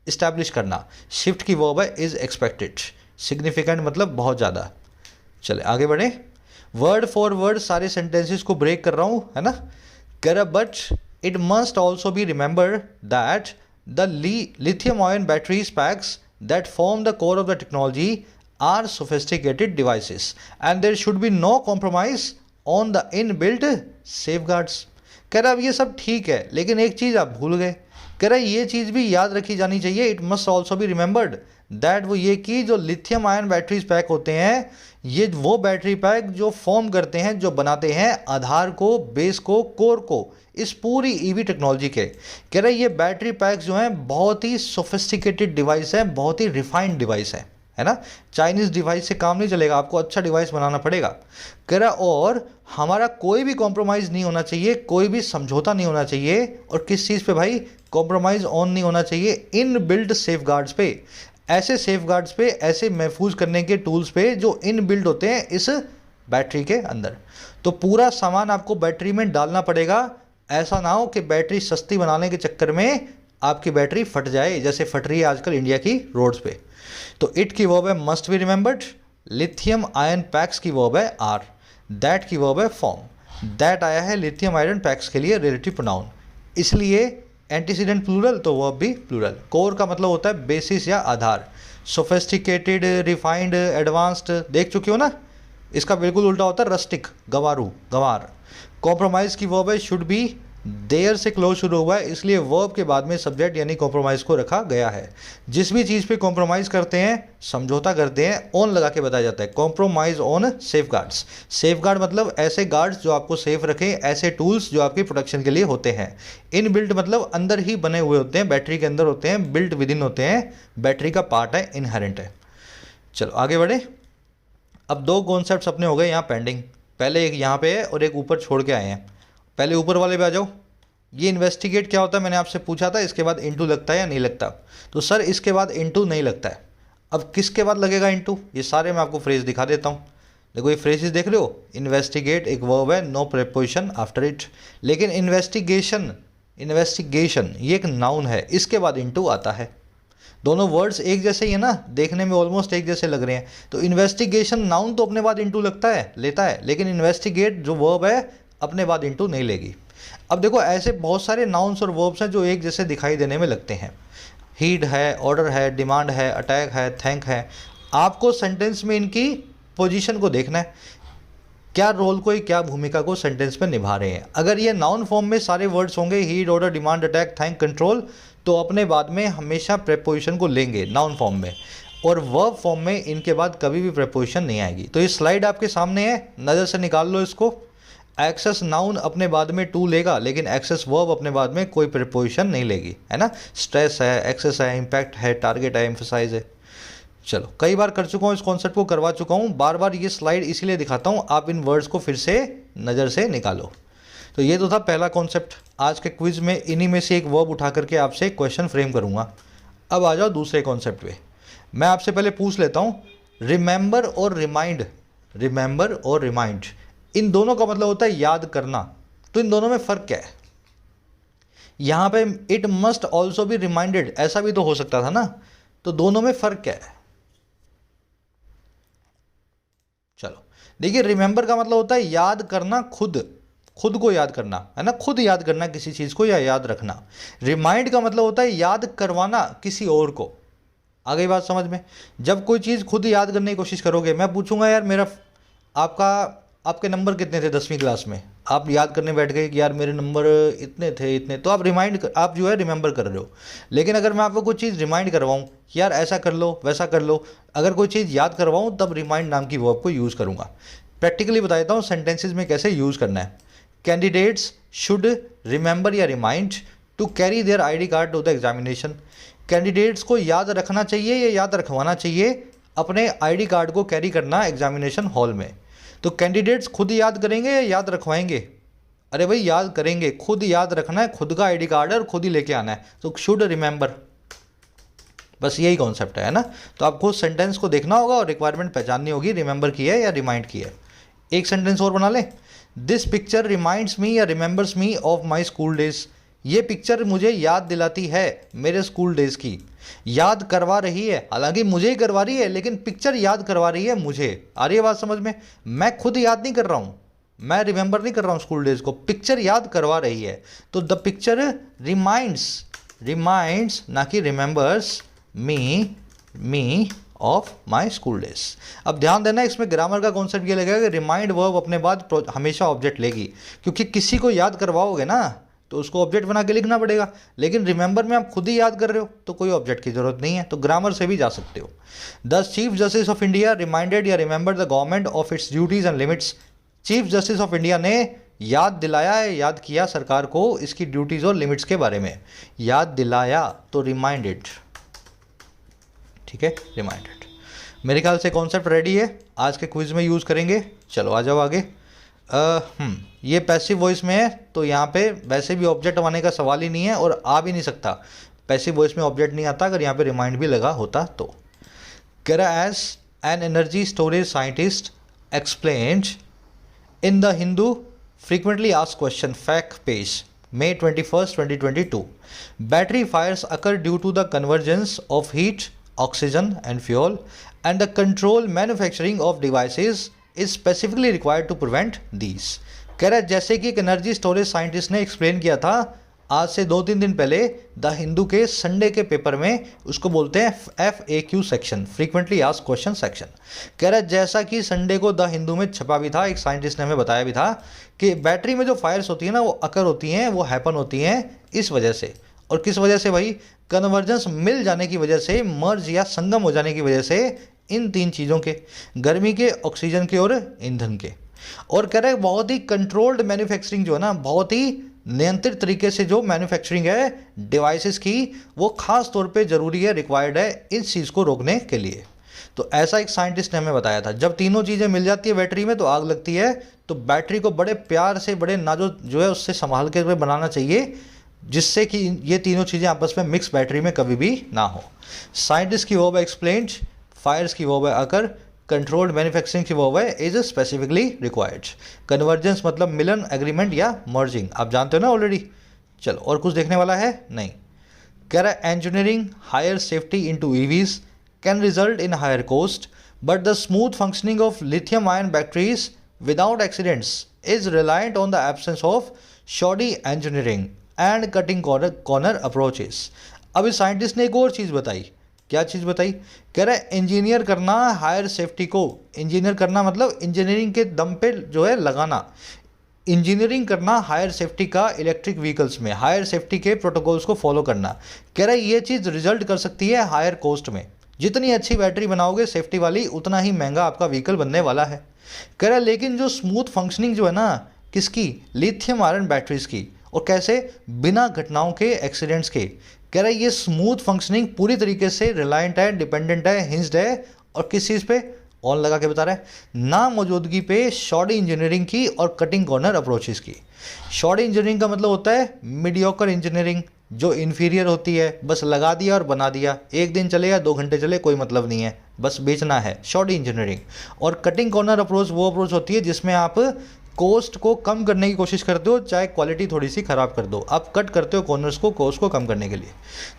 इस्टेब्लिश करना। शिफ्ट की वर्ब है इज एक्सपेक्टेड। सिग्निफिकेंट मतलब बहुत ज़्यादा। चले आगे बढ़े। वर्ड फॉर वर्ड सारे सेंटेंसेस को ब्रेक कर रहा हूँ, है ना। कर but it must also be remember that the lithium ion batteries packs that form the core of the technology are sophisticated devices and there should be no compromise on the inbuilt safeguards। कह रहा अब ये सब ठीक है, लेकिन एक चीज़ आप भूल गए। कह रहा ये चीज़ भी याद रखी जानी चाहिए, it must also be remembered that, वो ये कि जो लिथियम आयन बैटरीज पैक होते हैं, ये वो बैटरी पैक जो फॉर्म करते हैं, जो बनाते हैं आधार को, बेस को, कोर को, इस पूरी ईवी टेक्नोलॉजी के। कह रहे ये बैटरी पैक्स जो हैं बहुत ही सोफिस्टिकेटेड डिवाइस है, बहुत ही रिफाइंड डिवाइस है ना। चाइनीज़ डिवाइस से काम नहीं चलेगा, आपको अच्छा डिवाइस बनाना पड़ेगा। कह रहा और हमारा कोई भी कॉम्प्रोमाइज़ नहीं होना चाहिए, कोई भी समझौता नहीं होना चाहिए। और किस चीज़ पे भाई? कॉम्प्रोमाइज़ ऑन नहीं होना चाहिए इन बिल्ड सेफगार्ड्स पे, ऐसे सेफगार्ड्स पे, ऐसे महफूज करने के टूल्स पे जो इन बिल्ड होते हैं इस बैटरी के अंदर। तो पूरा सामान आपको बैटरी में डालना पड़ेगा, ऐसा ना हो कि बैटरी सस्ती बनाने के चक्कर में आपकी बैटरी फट जाए, जैसे फट रही है आजकल इंडिया की रोड्स पे। तो इट की वर्ब है must be remembered. Lithium ion PACS की वर्ब है आर। दैट की वर्ब है फॉर्म। दैट आया है लिथियम आयरन पैक्स के लिए रिलेटिव प्रोनाउन, इसलिए एंटीसीडेंट प्लूरल तो वर्ब भी प्लूरल। कोर का मतलब होता है बेसिस या आधार। सोफिस्टिकेटेड, रिफाइंड, एडवांस्ड देख चुके हो ना, इसका बिल्कुल उल्टा होता है रस्टिक, गंवारू, गंवार। कॉम्प्रोमाइज़ की वर्ब है शुड बी, देयर से क्लोज शुरू हुआ है, इसलिए वर्ब के बाद में सब्जेक्ट यानी कॉम्प्रोमाइज़ को रखा गया है। जिस भी चीज़ पे कॉम्प्रोमाइज़ करते हैं, समझौता करते हैं, ऑन लगा के बताया जाता है। Compromise on safeguards. सेफगार्ड मतलब ऐसे गार्ड्स जो आपको सेफ रखें, ऐसे टूल्स जो आपकी प्रोटेक्शन के लिए होते हैं। इन बिल्ट मतलब अंदर ही बने हुए होते हैं, बैटरी के अंदर होते हैं, बिल्ट विद इन होते हैं, बैटरी का पार्ट है, इनहेरेंट है। चलो आगे बढ़े। अब दो कॉन्सेप्ट्स अपने हो गए यहाँ पेंडिंग, पहले एक यहाँ पे है और एक ऊपर छोड़ के आए हैं। पहले ऊपर वाले पे आ जाओ। ये इन्वेस्टिगेट क्या होता है मैंने आपसे पूछा था, इसके बाद इनटू लगता है या नहीं लगता? तो सर इसके बाद इनटू नहीं लगता है। अब किसके बाद लगेगा इनटू? ये सारे मैं आपको फ्रेज दिखा देता हूँ। देखो ये फ्रेजेस देख रहे हो, इन्वेस्टिगेट एक वर्ब है, नो प्रीपोजिशन आफ्टर इट। लेकिन इन्वेस्टिगेशन ये एक नाउन है, इसके बाद इनटू आता है। दोनों वर्ड्स एक जैसे ही है ना, देखने में ऑलमोस्ट एक जैसे लग रहे हैं। तो इन्वेस्टिगेशन नाउन तो अपने बाद इनटू लेता है, लेकिन इन्वेस्टिगेट जो वर्ब है अपने बाद इनटू नहीं लेगी। अब देखो ऐसे बहुत सारे नाउन्स और वर्ब्स हैं जो एक जैसे दिखाई देने में लगते हैं। हीड है, ऑर्डर है, डिमांड है, अटैक है, थैंक है। आपको सेंटेंस में इनकी पोजीशन को देखना है। क्या रोल को, क्या भूमिका को सेंटेंस में निभा रहे हैं। अगर ये नाउन फॉर्म में सारे वर्ड्स होंगे, heed, order, demand, attack, thank, control, तो अपने बाद में हमेशा प्रेपोजिशन को लेंगे नाउन फॉर्म में, और वर्ब फॉर्म में इनके बाद कभी भी प्रेपोजिशन नहीं आएगी। तो ये स्लाइड आपके सामने है, नज़र से निकाल लो इसको। एक्सेस नाउन अपने बाद में टू लेगा, लेकिन एक्सेस वर्ब अपने बाद में कोई प्रेपोजिशन नहीं लेगी, है ना। स्ट्रेस है, एक्सेस है, इम्पैक्ट है, टारगेट है, एम्फसाइज है। चलो, कई बार कर चुका हूँ इस कॉन्सेप्ट को, करवा चुका हूँ, बार बार ये स्लाइड इसीलिए दिखाता हूँ, आप इन वर्ड्स को फिर से नज़र से निकालो। तो ये तो था पहला कॉन्सेप्ट। आज के क्विज में इन्हीं में से एक वर्ब उठा करके आपसे एक क्वेश्चन फ्रेम करूँगा। अब आ जाओ दूसरे कॉन्सेप्ट पे। मैं आपसे पहले पूछ लेता हूँ, रिमेंबर और रिमाइंड, रिमेंबर और रिमाइंड, इन दोनों का मतलब होता है याद करना। तो इन दोनों में फ़र्क क्या है। यहाँ पे it must also be reminded, ऐसा भी तो हो सकता था ना। तो दोनों में फ़र्क क्या है। चलो देखिए, रिमेंबर का मतलब होता है याद करना, खुद को याद करना, है ना, खुद याद करना किसी चीज़ को या याद रखना। रिमाइंड का मतलब होता है याद करवाना किसी और को। आ गई बात समझ में। जब कोई चीज़ खुद याद करने की कोशिश करोगे, मैं पूछूंगा यार मेरा आपके नंबर कितने थे 10वीं क्लास में, आप याद करने बैठ गए कि यार मेरे नंबर इतने थे इतने, तो आप जो है रिमेंबर कर रहे हो। लेकिन अगर मैं आपको कोई चीज़ रिमाइंड करवाऊँ कि यार ऐसा कर लो वैसा कर लो, अगर कोई चीज़ याद करवाऊँ, तब रिमाइंड नाम की वर्ब को यूज़ करूँगा। प्रैक्टिकली बता देता हूँ सेंटेंसेज में कैसे यूज़ करना है। कैंडिडेट्स शुड रिमेंबर या remind to carry their ID card to the examination. Candidates को याद रखना चाहिए या याद रखवाना चाहिए अपने ID कार्ड को कैरी करना एग्जामिनेशन हॉल में। तो कैंडिडेट्स खुद याद करेंगे या याद रखवाएंगे। अरे भाई याद करेंगे, खुद याद रखना है, खुद का ID कार्ड है और खुद ही लेके आना है, तो शुड रिमेंबर। बस यही कॉन्सेप्ट है ना। तो आपको सेंटेंस को देखना होगा और रिक्वायरमेंट पहचाननी होगी, रिमेंबर की है या रिमाइंड की है। एक सेंटेंस और बना लें, दिस पिक्चर रिमाइंड्स मी या remembers me of my school days. ये पिक्चर मुझे याद दिलाती है मेरे स्कूल डेज की। याद करवा रही है, हालांकि मुझे ही करवा रही है, लेकिन पिक्चर याद करवा रही है मुझे। आ रही है बात समझ में। मैं खुद याद नहीं कर रहा हूँ, मैं रिमेंबर नहीं कर रहा हूँ स्कूल डेज को, पिक्चर याद करवा रही है। तो द पिक्चर रिमाइंड्स ना कि remembers me of my school days. अब ध्यान देना, इसमें ग्रामर का कॉन्सेप्ट ये लगेगा कि रिमाइंड वर्ब अपने बाद हमेशा ऑब्जेक्ट लेगी, क्योंकि किसी को याद करवाओगे ना तो उसको ऑब्जेक्ट बना के लिखना पड़ेगा। लेकिन रिमेंबर में आप खुद ही याद कर रहे हो तो कोई ऑब्जेक्ट की जरूरत नहीं है, तो ग्रामर से भी जा सकते हो। The chief justice of India reminded या remember the government of its duties and limits. Chief justice of India ने याद दिलाया है, याद किया सरकार को इसकी ड्यूटीज और लिमिट्स के बारे में। याद दिलाया तो रिमाइंडेड, ठीक है, रिमाइंडेड। मेरे ख्याल से कॉन्सेप्ट रेडी है, आज के क्विज में यूज़ करेंगे। चलो आ जाओ आगे। ये पैसिव वॉइस में है, तो यहाँ पे वैसे भी ऑब्जेक्ट आने का सवाल ही नहीं है और आ भी नहीं सकता। पैसिव वॉइस में ऑब्जेक्ट नहीं आता अगर यहाँ पे रिमाइंड भी लगा होता तो। कह रहा as an energy storage scientist explained in the Hindu frequently asked question fact page May 21st, 2022. Battery fires occur due to the convergence of heat, oxygen and fuel, and the control manufacturing of devices is specifically required to prevent these. कह रहा है जैसे कि एक energy storage scientist ने explain किया था आज से 2-3 दिन पहले द हिंदू के संडे के पेपर में, उसको बोलते हैं FAQ section, frequently asked question section. कह रहा है जैसा कि संडे को द हिंदू में छपा भी था, एक साइंटिस्ट ने हमें बताया भी था कि बैटरी में जो फायर्स होती है ना वो अकर होती हैं, वो हैपन होती हैं इस वजह से। और किस वजह से भाई? कन्वर्जेंस मिल जाने की वजह से, मर्ज या संगम हो जाने की वजह से, इन 3 चीज़ों के, गर्मी के, ऑक्सीजन के और ईंधन के। और कह रहे हैं बहुत ही कंट्रोल्ड मैन्युफैक्चरिंग जो है ना, बहुत ही नियंत्रित तरीके से जो मैन्युफैक्चरिंग है डिवाइसेस की, वो खास तौर पे ज़रूरी है, रिक्वायर्ड है इस चीज़ को रोकने के लिए। तो ऐसा एक साइंटिस्ट ने हमें बताया था। जब तीनों चीज़ें मिल जाती है बैटरी में तो आग लगती है। तो बैटरी को बड़े प्यार से, बड़े नाजुक जो है उससे संभाल के बनाना चाहिए, जिससे कि ये तीनों चीज़ें आपस में मिक्स बैटरी में कभी भी ना हो। साइंटिस्ट की वर्ब है एक्सप्लेन्ड, फायर्स की वर्ब है अकर, कंट्रोल्ड मैन्युफैक्चरिंग की वर्ब है इज स्पेसिफिकली रिक्वायर्ड। कन्वर्जेंस मतलब मिलन, एग्रीमेंट या मर्जिंग, आप जानते हो ना ऑलरेडी। चलो और कुछ देखने वाला है नहीं। कह रहा है engineering higher safety into EVs can result in higher cost, but the smooth functioning of lithium-ion batteries without accidents is reliant on the absence of shoddy engineering and cutting corner approaches. अब इस scientist ने एक और चीज़ बताई क्या चीज़ बताई? कह रहा है इंजीनियर करना हायर सेफ्टी को। इंजीनियर करना मतलब इंजीनियरिंग के दम पे जो है लगाना। इंजीनियरिंग करना हायर सेफ्टी का इलेक्ट्रिक व्हीकल्स में, हायर सेफ्टी के प्रोटोकॉल्स को फॉलो करना। कह रहा है ये चीज़ रिजल्ट कर सकती है हायर कॉस्ट में। जितनी अच्छी बैटरी बनाओगे सेफ्टी वाली, उतना ही महंगा आपका व्हीकल बनने वाला है। कह रहा है लेकिन जो स्मूथ फंक्शनिंग जो है ना, किसकी? लिथियम आयरन बैटरीज की। और कैसे? बिना घटनाओं के, एक्सीडेंट्स के। कह रहा है ये स्मूथ फंक्शनिंग पूरी तरीके से रिलायंट है, डिपेंडेंट है, हिंज्ड है। और किस चीज़ पे? ऑन लगा के बता रहा है, ना मौजूदगी पे शॉर्ट इंजीनियरिंग की और कटिंग कॉर्नर अप्रोचेस की। शॉर्ट इंजीनियरिंग का मतलब होता है मीडियोकर इंजीनियरिंग, जो इन्फीरियर होती है, बस लगा दिया और बना दिया, एक दिन चले या 2 घंटे चले कोई मतलब नहीं है, बस बेचना है, शॉर्ट इंजीनियरिंग। और कटिंग कॉर्नर अप्रोच वो अप्रोच होती है जिसमें आप कॉस्ट को कम करने की कोशिश करते हो, चाहे क्वालिटी थोड़ी सी ख़राब कर दो, आप कट करते हो कॉर्नर्स को कॉस्ट को कम करने के लिए।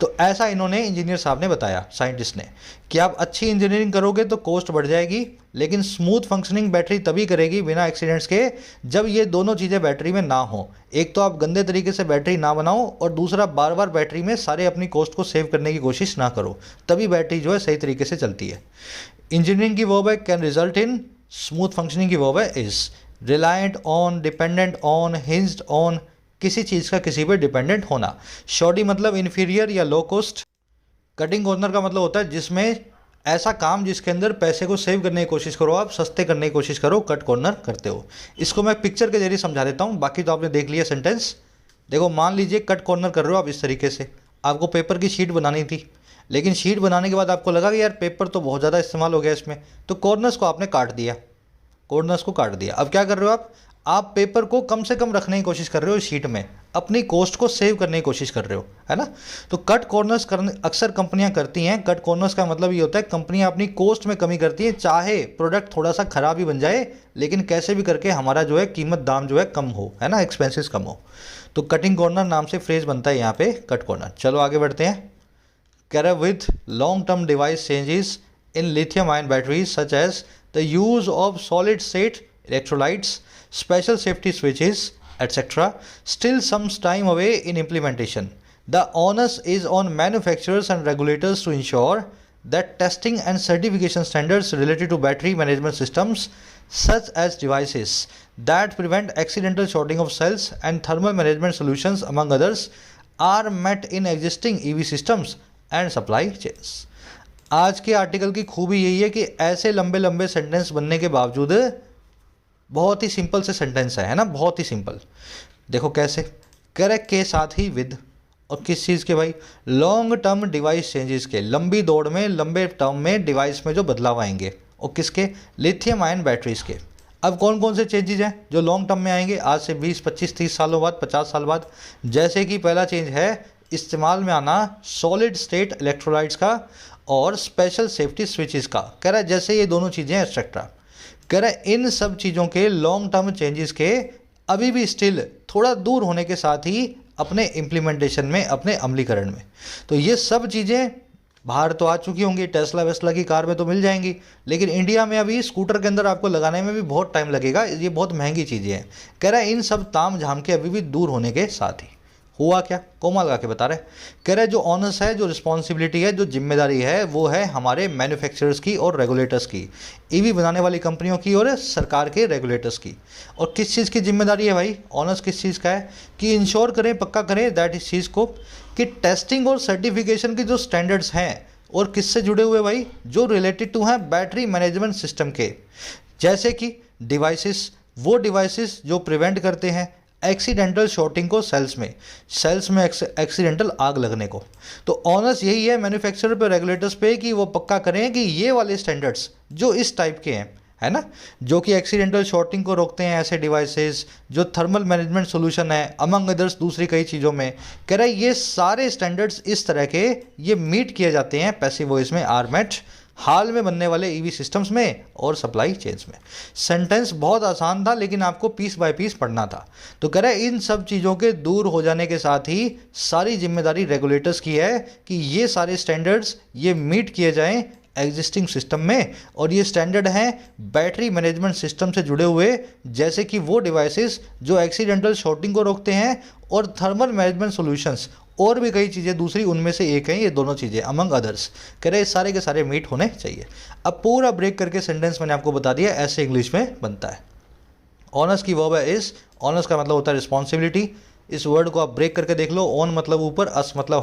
तो ऐसा इन्होंने इंजीनियर साहब ने बताया, साइंटिस्ट ने, कि आप अच्छी इंजीनियरिंग करोगे तो कॉस्ट बढ़ जाएगी, लेकिन स्मूथ फंक्शनिंग बैटरी तभी करेगी बिना एक्सीडेंट्स के जब ये दोनों चीज़ें बैटरी में ना हो। एक तो आप गंदे तरीके से बैटरी ना बनाओ, और दूसरा बार बार बैटरी में सारे अपनी कॉस्ट को सेव करने की कोशिश ना करो, तभी बैटरी जो है सही तरीके से चलती है। इंजीनियरिंग की वर्ब है can result in, smooth functioning की वर्ब है is. Reliant on, dependent on, hinged on, किसी चीज़ का किसी पर डिपेंडेंट होना। शॉर्टी मतलब इन्फीरियर या लो कॉस्ट। कटिंग कॉर्नर का मतलब होता है जिसमें ऐसा काम जिसके अंदर पैसे को सेव करने की कोशिश करो, आप सस्ते करने की कोशिश करो, कट कॉर्नर करते हो। इसको मैं पिक्चर के जरिए समझा देता हूँ, बाकी तो आपने देख लिया सेंटेंस। देखो मान लीजिए कट कॉर्नर कर रहे हो आप इस तरीके से, आपको पेपर की शीट बनानी थी, लेकिन शीट बनाने के बाद आपको लगा कि यार पेपर तो बहुत ज़्यादा इस्तेमाल हो गया इसमें, तो कॉर्नर्स को आपने काट दिया, कॉर्नर्स को काट दिया। अब क्या कर रहे हो आप पेपर को कम से कम रखने की कोशिश कर रहे हो शीट में, अपनी कॉस्ट को सेव करने की कोशिश कर रहे हो, है ना। तो कट कॉर्नर्स करने अक्सर कंपनियां करती हैं। कट कॉर्नर्स का मतलब ये होता है कंपनियां अपनी कॉस्ट में कमी करती हैं, चाहे प्रोडक्ट थोड़ा सा खराब ही बन जाए, लेकिन कैसे भी करके हमारा जो है कीमत दाम जो है कम हो, है ना, एक्सपेंसेस कम हो। तो कटिंग कॉर्नर नाम से फ्रेज बनता है यहाँ पे कट कॉर्नर। चलो आगे बढ़ते हैं। कह रहा है with long term device changes in lithium ion batteries such as the use of solid state electrolytes, special safety switches, etc. still some time away in implementation. The onus is on manufacturers and regulators to ensure that testing and certification standards related to battery management systems such as devices that prevent accidental shorting of cells and thermal management solutions among others are met in existing EV systems and supply chains. आज के article की खूबी यही है कि ऐसे लंबे लंबे सेंटेंस बनने के बावजूद बहुत ही सिंपल से सेंटेंस है ना, बहुत ही सिंपल। देखो कैसे, करेक्ट के साथ ही विद, और किस चीज़ के भाई? लॉन्ग टर्म डिवाइस चेंजेस के, लंबी दौड़ में, लंबे टर्म में डिवाइस में जो बदलाव आएंगे, और किसके? लिथियम आयन बैटरीज के। अब कौन कौन से चेंजेस हैं जो लॉन्ग टर्म में आएंगे आज से 20, 25, 30 सालों बाद, 50 साल बाद? जैसे कि पहला चेंज है इस्तेमाल में आना सॉलिड स्टेट इलेक्ट्रोलाइट्स का और स्पेशल सेफ्टी स्विचेस का। कह रहा है जैसे ये दोनों चीज़ें एक्सेट्रा, कह रहा है इन सब चीज़ों के लॉन्ग टर्म चेंजेस के अभी भी स्टिल थोड़ा दूर होने के साथ ही अपने इम्प्लीमेंटेशन में, अपने अमलीकरण में। तो ये सब चीज़ें बाहर तो आ चुकी होंगी, टेस्ला वेस्ला की कार में तो मिल जाएंगी, लेकिन इंडिया में अभी स्कूटर के अंदर आपको लगाने में भी बहुत टाइम लगेगा, ये बहुत महंगी चीज़ें हैं। कह रहा है इन सब ताम झाम के अभी भी दूर होने के साथ ही हुआ क्या, कोमा लगा के बता रहे। कह रहे जो ऑनर्स है, जो रिस्पॉन्सिबिलिटी है, जो जिम्मेदारी है, वो है हमारे मैन्युफैक्चरर्स की और रेगुलेटर्स की, ईवी बनाने वाली कंपनियों की और सरकार के रेगुलेटर्स की। और किस चीज़ की जिम्मेदारी है भाई? ऑनर्स किस चीज़ का है कि इंश्योर करें, पक्का करें दैट इस चीज़ को कि टेस्टिंग और सर्टिफिकेशन की जो स्टैंडर्ड्स हैं, और किससे जुड़े हुए भाई? जो रिलेटेड टू हैं बैटरी मैनेजमेंट सिस्टम के, जैसे कि डिवाइसेस, वो डिवाइसेस जो प्रिवेंट करते हैं एक्सीडेंटल शॉर्टिंग को सेल्स में एक्सीडेंटल आग लगने को। तो ऑनर्स यही है मैन्युफैक्चरर पे, रेगुलेटर्स पे, कि वो पक्का करें कि ये वाले स्टैंडर्ड्स जो इस टाइप के हैं, है ना, जो कि एक्सीडेंटल शॉर्टिंग को रोकते हैं, ऐसे डिवाइसेस, जो थर्मल मैनेजमेंट सोल्यूशन है, अमंग अदर्स दूसरी कई चीज़ों में। कह रहा है ये सारे स्टैंडर्ड्स इस तरह के ये मीट किए जाते हैं पैसिव वॉइस में, आर मेट, हाल में बनने वाले ईवी सिस्टम्स में और सप्लाई चेन्स में। सेंटेंस बहुत आसान था, लेकिन आपको पीस बाय पीस पढ़ना था। तो कह रहे इन सब चीज़ों के दूर हो जाने के साथ ही सारी जिम्मेदारी रेगुलेटर्स की है कि ये सारे स्टैंडर्ड्स ये मीट किए जाएं एग्जिस्टिंग सिस्टम में। और ये स्टैंडर्ड हैं बैटरी मैनेजमेंट सिस्टम से जुड़े हुए, जैसे कि वो डिवाइसेस जो एक्सीडेंटल शॉर्टिंग को रोकते हैं और थर्मल मैनेजमेंट सॉल्यूशंस और भी कई चीज़ें दूसरी उनमें से एक है ये दोनों चीज़ें अमंग अदर्स। कह रहे सारे के सारे मीट होने चाहिए। अब पूरा ब्रेक करके सेंटेंस मैंने आपको बता दिया, ऐसे इंग्लिश में बनता है। ऑनर्स की वर्ब है इस, ऑनर्स का मतलब होता है रिस्पॉन्सिबिलिटी। इस वर्ड को आप ब्रेक करके देख लो, ऑन मतलब ऊपर, अस मतलब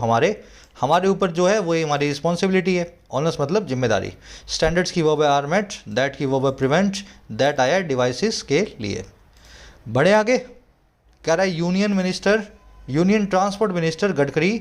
हमारे ऊपर जो है वो हमारी रिस्पॉन्सिबिलिटी है, ऑनर्स मतलब जिम्मेदारी। स्टैंडर्ड्स की वर्ब है आर मेट, दैट की वर्ब है प्रिवेंट, दैट आया डिवाइसेस के लिए। बढ़े आगे, कह रहा है union transport minister Gadkari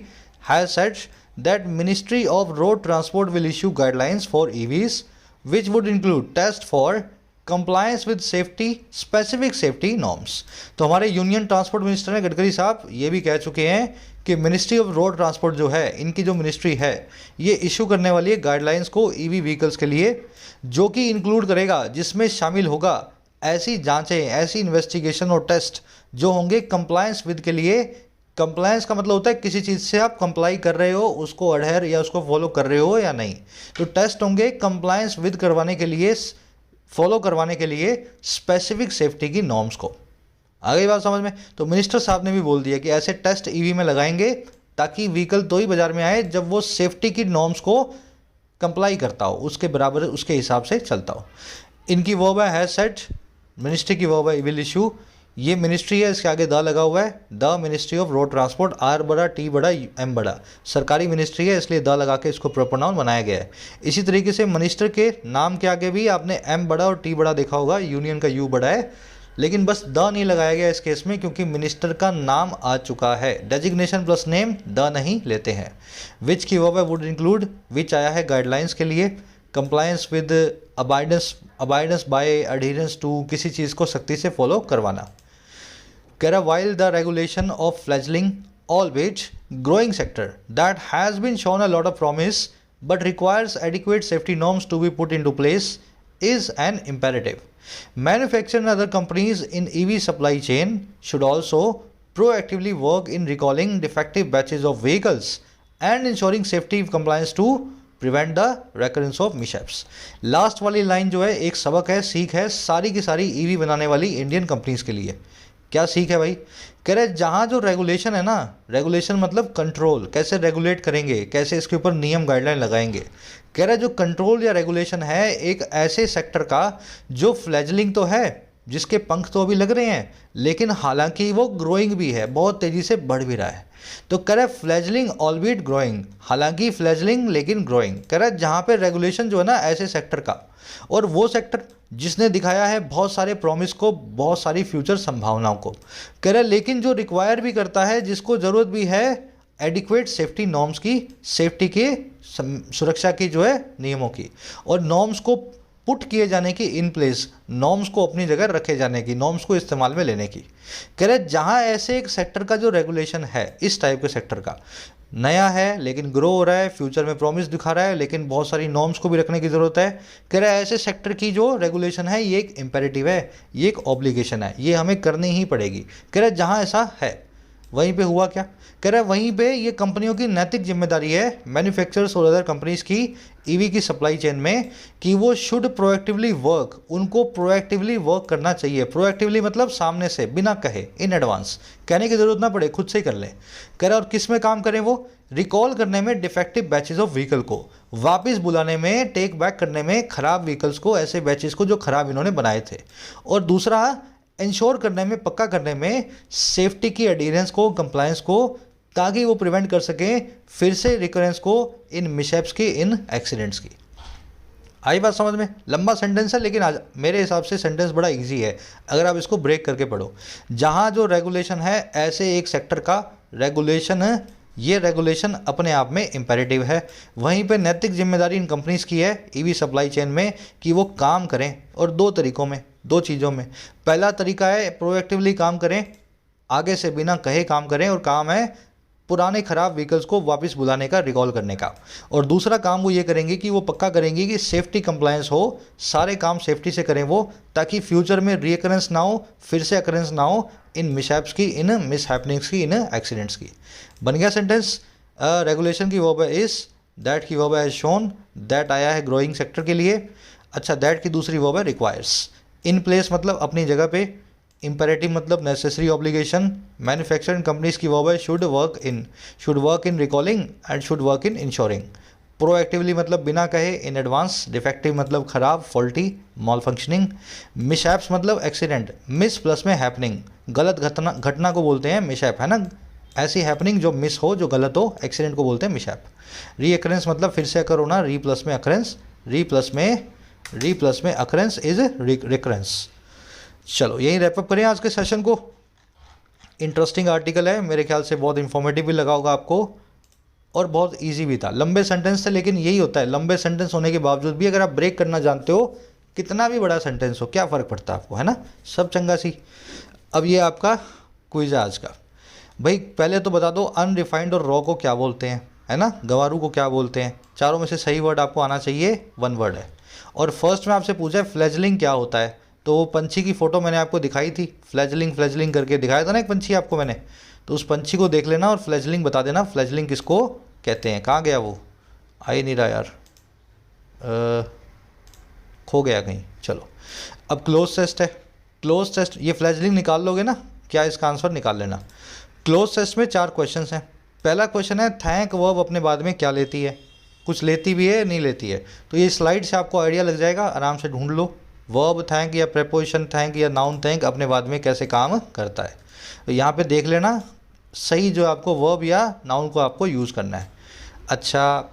has said that ministry of road transport will issue guidelines for EVs which would include test for compliance with safety specific safety norms. तो हमारे यूनियन ट्रांसपोर्ट मिनिस्टर हैं गडकरी साहब, ये भी कह चुके हैं कि मिनिस्ट्री ऑफ रोड ट्रांसपोर्ट जो है, इनकी जो मिनिस्ट्री है ये इशू करने वाली है गाइडलाइंस को ईवी व्हीकल्स के लिए, जो कि इंक्लूड करेगा, जिसमें शामिल होगा ऐसी जांचें, ऐसी इन्वेस्टिगेशन और टेस्ट जो होंगे कंप्लायंस विद के लिए। कंप्लायंस का मतलब होता है किसी चीज़ से आप कंप्लाई कर रहे हो, उसको अडहेर या उसको फॉलो कर रहे हो या नहीं। तो टेस्ट होंगे कंप्लायंस विद करवाने के लिए, फॉलो करवाने के लिए स्पेसिफिक सेफ्टी की नॉर्म्स को। आ गई बात समझ में? तो मिनिस्टर साहब ने भी बोल दिया कि ऐसे टेस्ट ईवी में लगाएंगे ताकि व्हीकल तो ही बाजार में आए जब वो सेफ्टी की नॉर्म्स को कंप्लाई करता हो, उसके बराबर उसके हिसाब से चलता हो। इनकी वर्ब है सेट, मिनिस्ट्री की वर्ब है विल इशू। ये मिनिस्ट्री है, इसके आगे द लगा हुआ है, the ministry of road transport, R बड़ा टी बड़ा एम बड़ा, सरकारी मिनिस्ट्री है इसलिए द लगा के इसको प्रॉपर नाउन बनाया गया है। इसी तरीके से मिनिस्टर के नाम के आगे भी आपने एम बड़ा और टी बड़ा देखा होगा, यूनियन का यू बड़ा है, लेकिन बस द नहीं लगाया गया इस केस में क्योंकि मिनिस्टर का नाम आ चुका है। डेजिग्नेशन प्लस नेम द नहीं लेते हैं। विच की वर्ब है वुड इंक्लूड, विच आया है गाइडलाइंस के लिए, compliance with abidance by adherence to, किसी चीज़ को सख्ती से फॉलो करवाना। कह रहा while the regulation of fledgling albeit growing sector that has been shown a lot of promise but requires adequate safety norms to be put into place is an imperative. Manufacturers and other companies in EV supply chain should also proactively work in recalling defective batches of vehicles and ensuring safety compliance to prevent the recurrence of mishaps. Last वाली line जो है एक सबक है, सीख है सारी की सारी ईवी बनाने वाली इंडियन कंपनीज के लिए। क्या सीख है भाई? कह रहे जहाँ जो रेगुलेशन है ना, रेगुलेशन मतलब कंट्रोल, कैसे रेगुलेट करेंगे, कैसे इसके ऊपर नियम गाइडलाइन लगाएंगे। कह रहे जो कंट्रोल या रेगुलेशन है एक ऐसे सेक्टर का जो फ्लैजलिंग तो है, जिसके पंख तो अभी लग रहे हैं, लेकिन हालांकि वो ग्रोइंग भी है, बहुत तेज़ी से बढ़ भी रहा है। तो कह रहे फ्लैजलिंग ऑलबीट ग्रोइंग, हालांकि फ्लैजलिंग लेकिन ग्रोइंग। कह रहे जहाँ पे रेगुलेशन जो है ना ऐसे सेक्टर का, और वो सेक्टर जिसने दिखाया है बहुत सारे प्रॉमिस को, बहुत सारी फ्यूचर संभावनाओं को। कह रहे लेकिन जो रिक्वायर भी करता है, जिसको ज़रूरत भी है एडिक्वेट सेफ्टी नॉर्म्स की, सेफ्टी के सुरक्षा की जो है नियमों की, और नॉर्म्स को पुट किए जाने की, इन प्लेस नॉर्म्स को अपनी जगह रखे जाने की, नॉर्म्स को इस्तेमाल में लेने की। कह रहे जहाँ ऐसे एक सेक्टर का जो रेगुलेशन है, इस टाइप के सेक्टर का नया है लेकिन ग्रो हो रहा है, फ्यूचर में प्रॉमिस दिखा रहा है, लेकिन बहुत सारी नॉर्म्स को भी रखने की ज़रूरत है। कह रहा है ऐसे सेक्टर की जो रेगुलेशन है ये एक इम्पेरेटिव है, ये एक ऑब्लिगेशन है, ये हमें करनी ही पड़ेगी। कह रहा है जहाँ ऐसा है वहीं पे हुआ क्या? कह रहा है वहीं पे ये कंपनियों की नैतिक जिम्मेदारी है, मैन्युफैक्चरर्स और अदर कंपनीज की ईवी की सप्लाई चेन में, कि वो शुड प्रोएक्टिवली वर्क, उनको प्रोएक्टिवली वर्क करना चाहिए। प्रोएक्टिवली मतलब सामने से, बिना कहे, इन एडवांस, कहने की ज़रूरत ना पड़े, खुद से ही कर लें। कह रहा है और किस में काम करें? वो रिकॉल करने में डिफेक्टिव बैचेज ऑफ व्हीकल को वापस बुलाने में, टेक बैक करने में खराब व्हीकल्स को, ऐसे बैचेज को जो खराब इन्होंने बनाए थे। और दूसरा इंश्योर करने में, पक्का करने में सेफ्टी की एडहेरेंस को, कंप्लायंस को, ताकि वो प्रिवेंट कर सकें फिर से रिकरेंस को इन मिसहैप्स की, इन एक्सीडेंट्स की। आई बात समझ में? लंबा सेंटेंस है लेकिन आज मेरे हिसाब से सेंटेंस बड़ा इजी है अगर आप इसको ब्रेक करके पढ़ो। जहाँ जो रेगुलेशन है ऐसे एक सेक्टर का रेगुलेशन है, ये रेगुलेशन अपने आप में इम्पेरेटिव है। वहीं पे नैतिक जिम्मेदारी इन कंपनीज की है ईवी सप्लाई चेन में कि वो काम करें, और दो तरीकों में, दो चीज़ों में। पहला तरीका है प्रोएक्टिवली काम करें, आगे से बिना कहे काम करें, और काम है पुराने खराब व्हीकल्स को वापस बुलाने का, रिकॉल करने का। और दूसरा काम वो ये करेंगे कि वो पक्का करेंगे कि सेफ्टी कंप्लायंस हो, सारे काम सेफ्टी से करें वो, ताकि फ्यूचर में रीअकरेंस ना हो, फिर से अकरेंस ना हो इन मिसहैप्स की, इन मिसहैपनिंग्स की, इन एक्सीडेंट्स की। बन गया सेंटेंस। रेगुलेशन की वर्ब है इस, दैट की वर्ब है शोन, दैट आया है ग्रोइंग सेक्टर के लिए। अच्छा, दैट की दूसरी वर्ब है रिक्वायर्स। इन प्लेस मतलब अपनी जगह पे, इम्पेरेटिव मतलब नेसेसरी ऑब्लिगेशन। मैन्युफैक्चरिंग कंपनीज की वर्ब है should work in recalling and should work in ensuring. Proactively मतलब बिना कहे, इन एडवांस। डिफेक्टिव मतलब खराब, फॉल्टी, मॉल फंक्शनिंग। मिसहैप्स मतलब एक्सीडेंट, मिस प्लस में हैपनिंग, गलत घटना को बोलते हैं मिसहैप, है ना। ऐसी हैपनिंग जो मिस हो, जो गलत हो, एक्सीडेंट को बोलते हैं मिसहैप। रीअकरेंस मतलब फिर से अकर होना, री प्लस में अकरेंस, री प्लस में अकरेंस इज रिकरेंस। चलो यही रैपअप करें आज के सेशन को। इंटरेस्टिंग आर्टिकल है, मेरे ख्याल से बहुत इंफॉर्मेटिव भी लगा होगा आपको और बहुत इजी भी था। लंबे सेंटेंस थे, लेकिन यही होता है, लंबे सेंटेंस होने के बावजूद भी अगर आप ब्रेक करना जानते हो, कितना भी बड़ा सेंटेंस हो, क्या फ़र्क पड़ता है आपको, है ना, सब चंगा सी। अब ये आपका क्विज है आज का। भाई पहले तो बता दो अनरिफाइंड और रॉ को क्या बोलते हैं, है ना, गवारू को क्या बोलते हैं। चारों में से सही वर्ड आपको आना चाहिए, वन वर्ड है। और फर्स्ट में आपसे पूछा है फ्लैजलिंग क्या होता है, तो वो पंछी की फ़ोटो मैंने आपको दिखाई थी, फ्लैजलिंग करके दिखाया था ना एक पंछी आपको मैंने, तो उस पंछी को देख लेना और फ्लैजलिंग बता देना, फ्लैजलिंग किसको कहते हैं। कहाँ गया वो, आ ही नहीं रहा यार, खो गया कहीं। चलो अब क्लोज टेस्ट है। क्लोज टेस्ट, ये फ्लैजलिंग निकाल लोगे ना, क्या इसका आंसर निकाल लेना। क्लोज टेस्ट में 4 क्वेश्चन हैं। पहला क्वेश्चन है थैंक वर्ब अपने बाद में क्या लेती है, कुछ लेती भी है नहीं लेती है, तो ये स्लाइड से आपको आइडिया लग जाएगा, आराम से ढूंढ लो। वर्ब थैंक या प्रेपोजिशन थैंक या नाउन थैंक अपने बाद में कैसे काम करता है, तो यहाँ पे देख लेना सही जो आपको वर्ब या नाउन को आपको यूज़ करना है। अच्छा,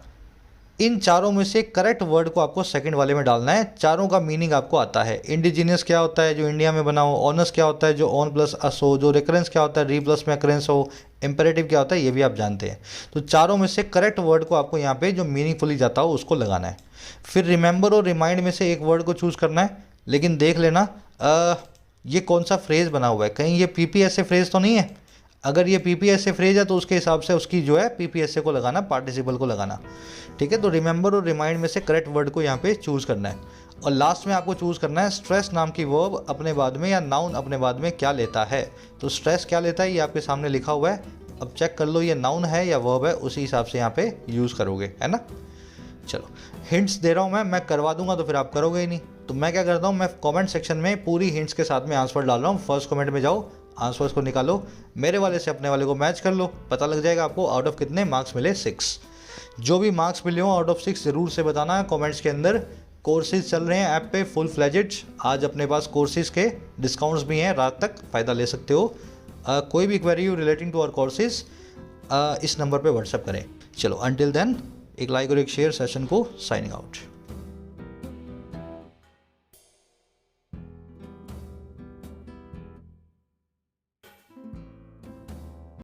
इन चारों में से करेक्ट वर्ड को आपको सेकंड वाले में डालना है। चारों का मीनिंग आपको आता है। इंडिजीनियस क्या होता है, जो इंडिया में बना हो। ऑनस क्या होता है, जो ऑन प्लस अस हो। जो रिकरेंस क्या होता है, री प्लस में अकरेंस हो। इंपेरेटिव क्या होता है, ये भी आप जानते हैं। तो चारों में से करेक्ट वर्ड को आपको यहाँ पे जो मीनिंगफुली जाता हो उसको लगाना है। फिर रिमेंबर और रिमाइंड में से एक वर्ड को चूज़ करना है, लेकिन देख लेना ये कौन सा फ्रेज़ बना हुआ है, कहीं ये पीपीएसए फ्रेज़ तो नहीं है। अगर ये पीपीएसए फ्रेज है तो उसके हिसाब से उसकी जो है पीपीएसए को लगाना, पार्टिसिपल को लगाना, ठीक है। तो रिमेंबर और रिमाइंड में से करेक्ट वर्ड को यहाँ पे चूज़ करना है। और लास्ट में आपको चूज़ करना है स्ट्रेस नाम की वर्ब अपने बाद में या नाउन अपने बाद में क्या लेता है। तो स्ट्रेस क्या लेता है ये आपके सामने लिखा हुआ है, अब चेक कर लो ये नाउन है या वर्ब है, उसी हिसाब से यहाँ पे यूज़ करोगे, है ना। चलो हिंट्स दे रहा हूँ मैं करवा दूंगा तो फिर आप करोगे ही नहीं। तो मैं क्या करता हूँ, मैं कमेंट सेक्शन में पूरी हिंट्स के साथ में आंसर डाल रहा हूँ। फर्स्ट कमेंट में जाओ, आंसर्स को निकालो, मेरे वाले से अपने वाले को मैच कर लो, पता लग जाएगा आपको आउट ऑफ कितने मार्क्स मिले, 6। जो भी मार्क्स मिले हो आउट ऑफ 6 ज़रूर से बताना है कमेंट्स के अंदर। कोर्सेज चल रहे हैं ऐप पे फुल फ्लेजेड, आज अपने पास कोर्सेज के डिस्काउंट्स भी हैं, रात तक फ़ायदा ले सकते हो। कोई भी क्वेरी हो रिलेटिंग टू आवर कोर्सेज इस नंबर पे व्हाट्सएप करें। चलो अंटिल देन एक लाइक और एक शेयर, सेशन को साइनिंग आउट।